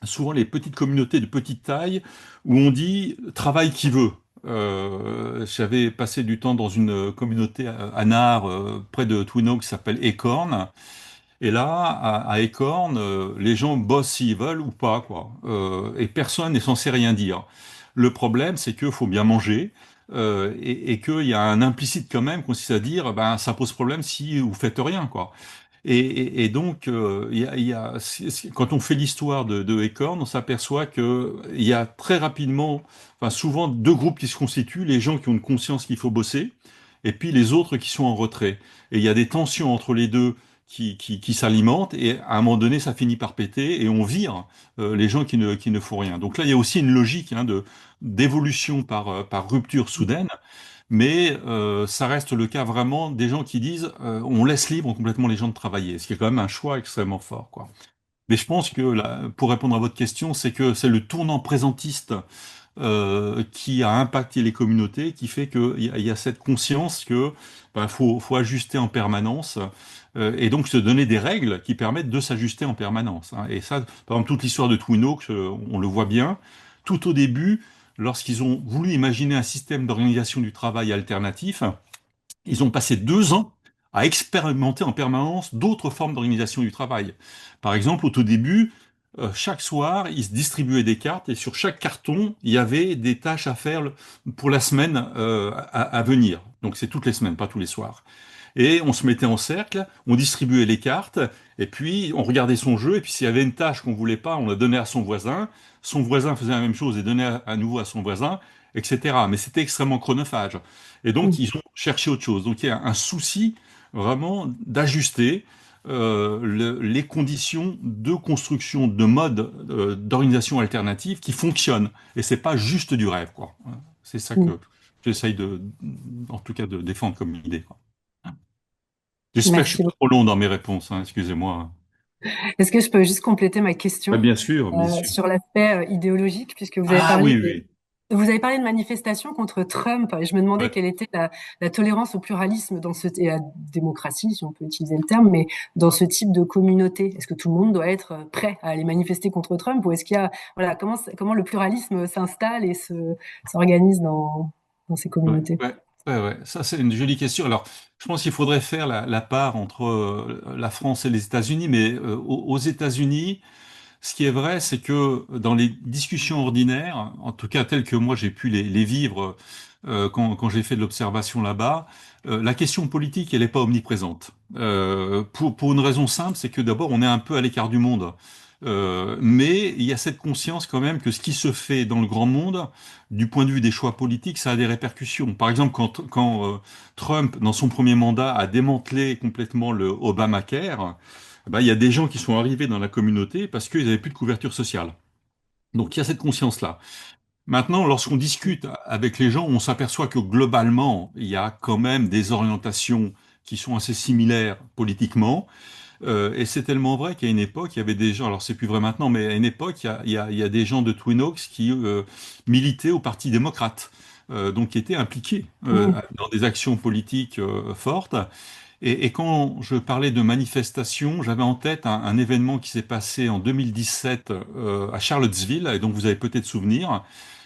souvent les petites communautés de petite taille, où on dit travaille qui veut. j'avais passé du temps dans une communauté à Nard, près de Twin Oaks, qui s'appelle Acorn. Et là, à Acorn, les gens bossent s'ils veulent ou pas, quoi. Et personne n'est censé rien dire. Le problème, c'est qu'il faut bien manger. Et qu'il y a un implicite quand même consiste à dire, ben ça pose problème si vous faites rien, quoi. Et donc, quand on fait l'histoire de Acorn, on s'aperçoit que il y a très rapidement, enfin souvent deux groupes qui se constituent, les gens qui ont une conscience qu'il faut bosser, et puis les autres qui sont en retrait. Et il y a des tensions entre les deux qui s'alimentent, et à un moment donné, ça finit par péter, et on vire les gens qui ne font rien. Donc là, il y a aussi une logique d'évolution par rupture soudaine. Mais ça reste le cas vraiment des gens qui disent on laisse libre complètement les gens de travailler, ce qui est quand même un choix extrêmement fort, quoi. Mais je pense que là, pour répondre à votre question, c'est que c'est le tournant présentiste qui a impacté les communautés, qui fait qu'il y a cette conscience que ben, faut ajuster en permanence et donc se donner des règles qui permettent de s'ajuster en permanence, hein. Et ça, par exemple, toute l'histoire de Twin Oaks, on le voit bien. Tout au début, lorsqu'ils ont voulu imaginer un système d'organisation du travail alternatif, ils ont passé 2 ans à expérimenter en permanence d'autres formes d'organisation du travail. Par exemple, au tout début, chaque soir, ils se distribuaient des cartes et sur chaque carton, il y avait des tâches à faire pour la semaine à venir. Donc c'est toutes les semaines, pas tous les soirs. Et on se mettait en cercle, on distribuait les cartes, et puis on regardait son jeu, et puis s'il y avait une tâche qu'on voulait pas, on la donnait à son voisin faisait la même chose et donnait à nouveau à son voisin, etc. Mais c'était extrêmement chronophage. Et donc ils ont cherché autre chose. Donc il y a un souci vraiment d'ajuster les conditions de construction de modes d'organisation alternative qui fonctionnent. Et c'est pas juste du rêve, quoi. C'est ça que j'essaye en tout cas, de défendre comme idée, quoi. J'espère que je suis Merci pas beaucoup. trop long dans mes réponses, hein, excusez-moi. Est-ce que je peux juste compléter ma Bah, question bien sûr, bien sûr. sur l'aspect idéologique, puisque Ah oui, oui. vous avez parlé de manifestations contre Trump, et je me demandais Ouais. quelle était la tolérance au pluralisme et à la démocratie, si on peut utiliser le terme, mais dans ce type de communauté. Est-ce que tout le monde doit être prêt à aller manifester contre Trump, ou est-ce qu'il y a, voilà, comment le pluralisme s'installe et s'organise dans ces Ouais, communautés? ouais, ouais. Ça, c'est une jolie question. Alors, je pense qu'il faudrait faire la part entre la France et les États-Unis, mais aux États-Unis, ce qui est vrai, c'est que dans les discussions ordinaires, en tout cas telles que moi j'ai pu les vivre quand j'ai fait de l'observation là-bas, la question politique, elle n'est pas omniprésente. Pour une raison simple, c'est que d'abord, on est un peu à l'écart du monde. Mais il y a cette conscience quand même que ce qui se fait dans le grand monde, du point de vue des choix politiques, ça a des répercussions. Par exemple, quand Trump, dans son premier mandat, a démantelé complètement le Obamacare, ben, il y a des gens qui sont arrivés dans la communauté parce qu'ils n'avaient plus de couverture sociale. Donc il y a cette conscience-là. Maintenant, lorsqu'on discute avec les gens, on s'aperçoit que globalement, il y a quand même des orientations qui sont assez similaires politiquement. Et c'est tellement vrai qu'à une époque, il y avait des gens, alors c'est plus vrai maintenant, mais à une époque, il y a des gens de Twin Oaks qui militaient au Parti démocrate, donc qui étaient impliqués Mm. dans des actions politiques fortes. Et quand je parlais de manifestation, j'avais en tête un événement qui s'est passé en 2017 à Charlottesville, et dont vous avez peut-être souvenir.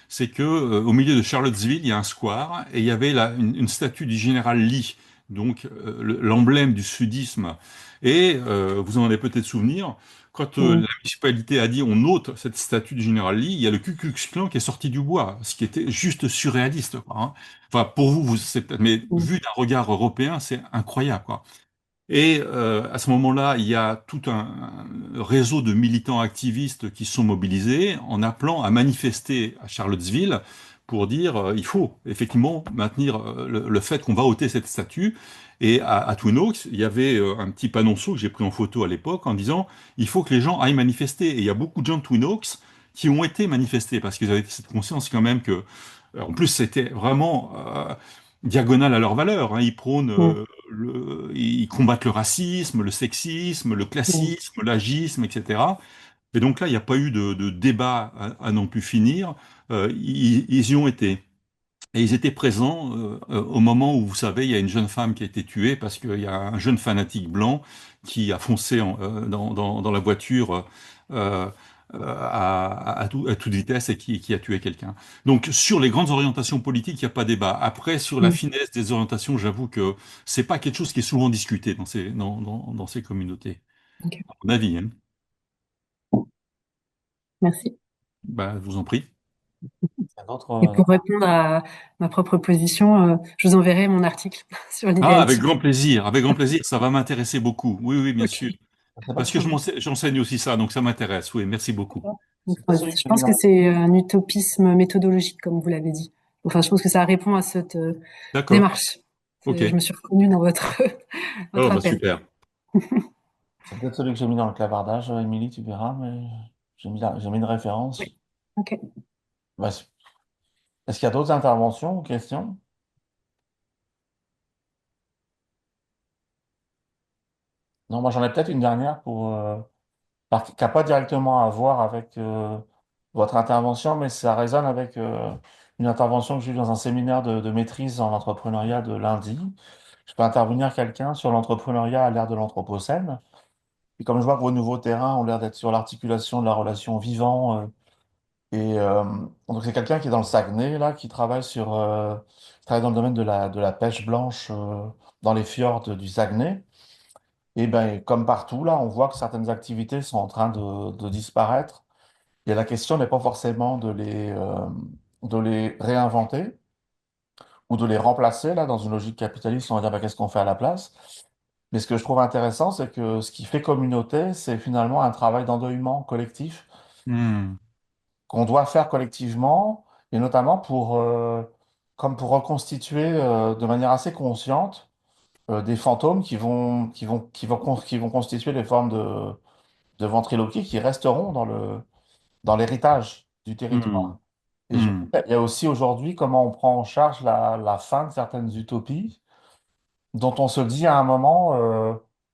C'est que au milieu de Charlottesville, il y a un square, et il y avait là une statue du général Lee, donc l'emblème du sudisme. Et vous en avez peut-être souvenir, quand Mm. la municipalité a dit on ôte cette statue du général Lee, il y a le Ku Klux Klan qui est sorti du bois, ce qui était juste surréaliste, quoi, hein. Enfin, pour vous, c'est peut-être, mais Mm. vu d'un regard européen, c'est incroyable, quoi. Et à ce moment-là, il y a tout un réseau de militants activistes qui sont mobilisés en appelant à manifester à Charlottesville pour dire il faut effectivement maintenir le fait qu'on va ôter cette statue. Et à Twin Oaks, il y avait un petit panonceau que j'ai pris en photo à l'époque en disant il faut que les gens aillent manifester. Et il y a beaucoup de gens de Twin Oaks qui ont été manifestés parce qu'ils avaient cette conscience quand même que, en plus, c'était vraiment diagonal à leurs valeurs, hein. Ils prônent Mm. ils combattent le racisme, le sexisme, le Mm. classisme, l'agisme, etc. Et donc là, il n'y a pas eu de débat à non plus finir. Ils y ont été. Et ils étaient présents au moment où, vous savez, il y a une jeune femme qui a été tuée parce qu'il y a un jeune fanatique blanc qui a foncé dans la voiture à toute vitesse et qui a tué quelqu'un. Donc sur les grandes orientations politiques, il n'y a pas débat. Après, sur la Mm. finesse des orientations, j'avoue que c'est pas quelque chose qui est souvent discuté dans ces communautés. Ok, À mon avis, hein. merci. Bah, je vous en prie. Il y a d'autres, Et pour répondre à ma propre position, je vous enverrai mon article sur Ah, l'IVLT. avec grand plaisir, ça va m'intéresser beaucoup. Oui, oui, bien Ok. sûr. je sais pas Parce si c'est que j'enseigne aussi ça, donc ça m'intéresse. Oui, merci beaucoup. c'est peut-être celui que Je j'ai mis pense dans. que c'est un utopisme méthodologique, comme vous l'avez dit. Enfin, je pense que ça répond à cette D'accord. démarche. Ok. Je me suis reconnue dans votre, Oh, votre bah appel. super. C'est peut-être celui que j'ai mis dans le clavardage, Émilie, tu verras, mais j'ai mis une référence. Oui. Ok. Bah, est-ce qu'il y a d'autres interventions ou questions? Non, moi j'en ai peut-être une dernière qui n'a pas directement à voir avec votre intervention, mais ça résonne avec une intervention que j'ai eue dans un séminaire de maîtrise en entrepreneuriat de lundi. Je peux intervenir quelqu'un sur l'entrepreneuriat à l'ère de l'Anthropocène. Et comme je vois que vos nouveaux terrains ont l'air d'être sur l'articulation de la relation vivant, donc c'est quelqu'un qui est dans le Saguenay, là, qui travaille dans le domaine de la pêche blanche dans les fjords du Saguenay. Et ben, comme partout, là, on voit que certaines activités sont en train de disparaître. Et la question n'est pas forcément de les réinventer ou de les remplacer, là, dans une logique capitaliste, on va dire, ben, qu'est-ce qu'on fait à la place? Mais ce que je trouve intéressant, c'est que ce qui fait communauté, c'est finalement un travail d'endeuillement collectif Hmm. qu'on doit faire collectivement, et notamment comme pour reconstituer de manière assez consciente des fantômes qui vont constituer des formes de ventriloquie qui resteront dans l'héritage du Hmm. territoire. Et Hmm. il y a aussi aujourd'hui comment on prend en charge la fin de certaines utopies dont on se dit à un moment,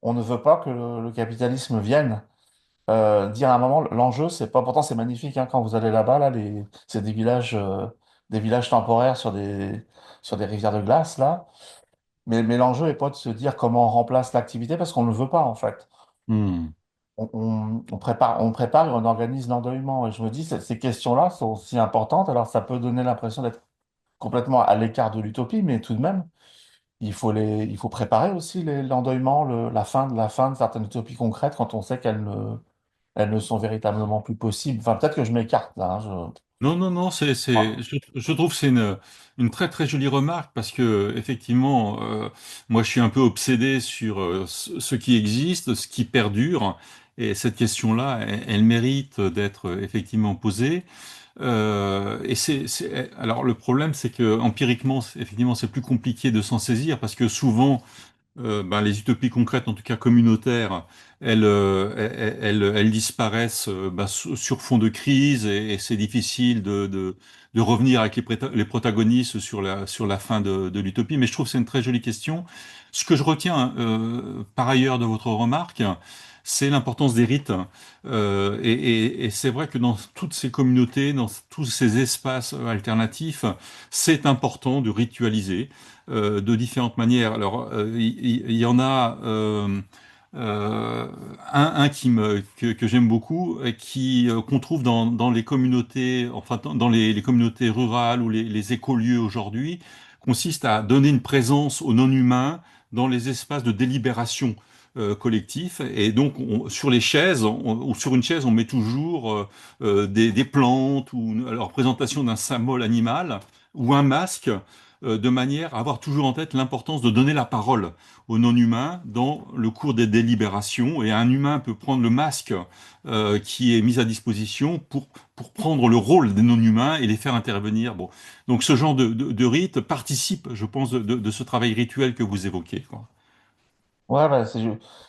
on ne veut pas que le capitalisme vienne. Dire à un moment, l'enjeu, c'est pas, pourtant c'est magnifique hein, quand vous allez là-bas, là, c'est des villages temporaires sur des rivières de glace, là. Mais l'enjeu est pas de se dire comment on remplace l'activité parce qu'on ne le veut pas, en fait. Hmm. On prépare et on organise l'endeuillement. Et je me dis, ces questions-là sont aussi importantes. Alors, ça peut donner l'impression d'être complètement à l'écart de l'utopie, mais tout de même, il faut préparer aussi l'endeuillement, la fin de certaines utopies concrètes quand on sait qu'elles ne sont véritablement plus possibles. Enfin, peut-être que je m'écarte là, hein. Non, non, non, Ah, je trouve que c'est une très très jolie remarque parce que effectivement, moi je suis un peu obsédé sur ce qui existe, ce qui perdure, et cette question-là, elle mérite d'être effectivement posée. Alors le problème, c'est que empiriquement, effectivement, c'est plus compliqué de s'en saisir parce que souvent ben, les utopies concrètes, en tout cas communautaires, elles disparaissent ben, sur fond de crise et c'est difficile de revenir avec les protagonistes sur la fin de l'utopie. Mais je trouve que c'est une très jolie question. Ce que je retiens par ailleurs de votre remarque, c'est l'importance des rites. Et c'est vrai que dans toutes ces communautés, dans tous ces espaces alternatifs, c'est important de ritualiser de différentes manières. Alors, il y en a un que j'aime beaucoup, et qu'on trouve dans les communautés, enfin dans les communautés rurales ou les écolieux aujourd'hui, consiste à donner une présence aux non-humains dans les espaces de délibération collectif. Et donc, sur les chaises, ou sur une chaise, on met toujours des plantes ou la représentation d'un symbole animal ou un masque de manière à avoir toujours en tête l'importance de donner la parole aux non-humains dans le cours des délibérations. Et un humain peut prendre le masque qui est mis à disposition pour prendre le rôle des non-humains et les faire intervenir. Bon. Donc ce genre de rite participe, je pense, de ce travail rituel que vous évoquez, quoi. ouais, bah,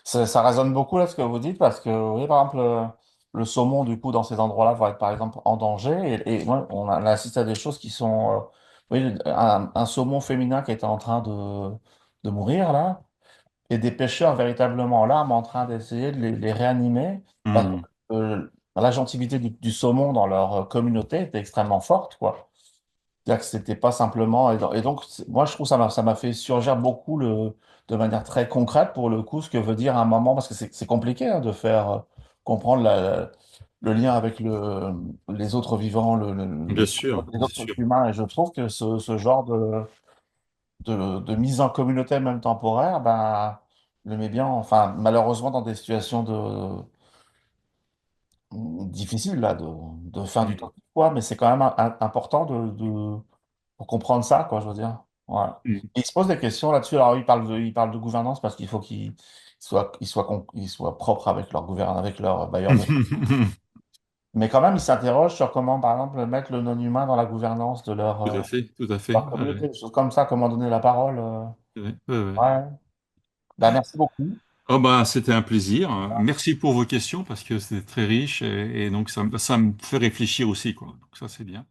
ça résonne beaucoup là ce que vous dites parce que, oui, par exemple, le saumon, du coup, dans ces endroits-là, va être par exemple en danger. Et ouais, on a assisté à des choses qui sont. Oui, un saumon féminin qui était en train de mourir là, et des pêcheurs véritablement en larmes en train d'essayer de les réanimer. Parce Hmm. que l'agentivité du saumon dans leur communauté était extrêmement forte, quoi. C'est-à-dire que c'était pas simplement. Et donc, moi, je trouve que ça m'a fait surgir beaucoup de manière très concrète, pour le coup, ce que veut dire un moment, parce que c'est compliqué hein, de faire comprendre le lien avec les autres vivants, les bien autres sûr. êtres humains. Et je trouve que ce genre de mise en communauté, même temporaire, ben, le met bien, enfin, malheureusement, dans des situations difficiles, là, de fin du Mm. temps, quoi, mais c'est quand même important pour comprendre ça, quoi, je veux dire. Ouais. Mm. Et il se pose des questions là-dessus. Alors, il parle de gouvernance parce qu'il faut qu'ils soient propres avec leur avec leur bailleur de fonds. Mais quand même, il s'interroge sur comment, par exemple, mettre le non-humain dans la gouvernance de Tout à fait, tout à fait. leur Ouais, communauté, des choses comme ça, comment donner la parole. ouais, ouais, ouais. Ouais. Ben, merci beaucoup. Oh bah, c'était un plaisir. Merci pour vos questions parce que c'était très riche et donc ça me fait réfléchir aussi, quoi. Donc ça, c'est bien.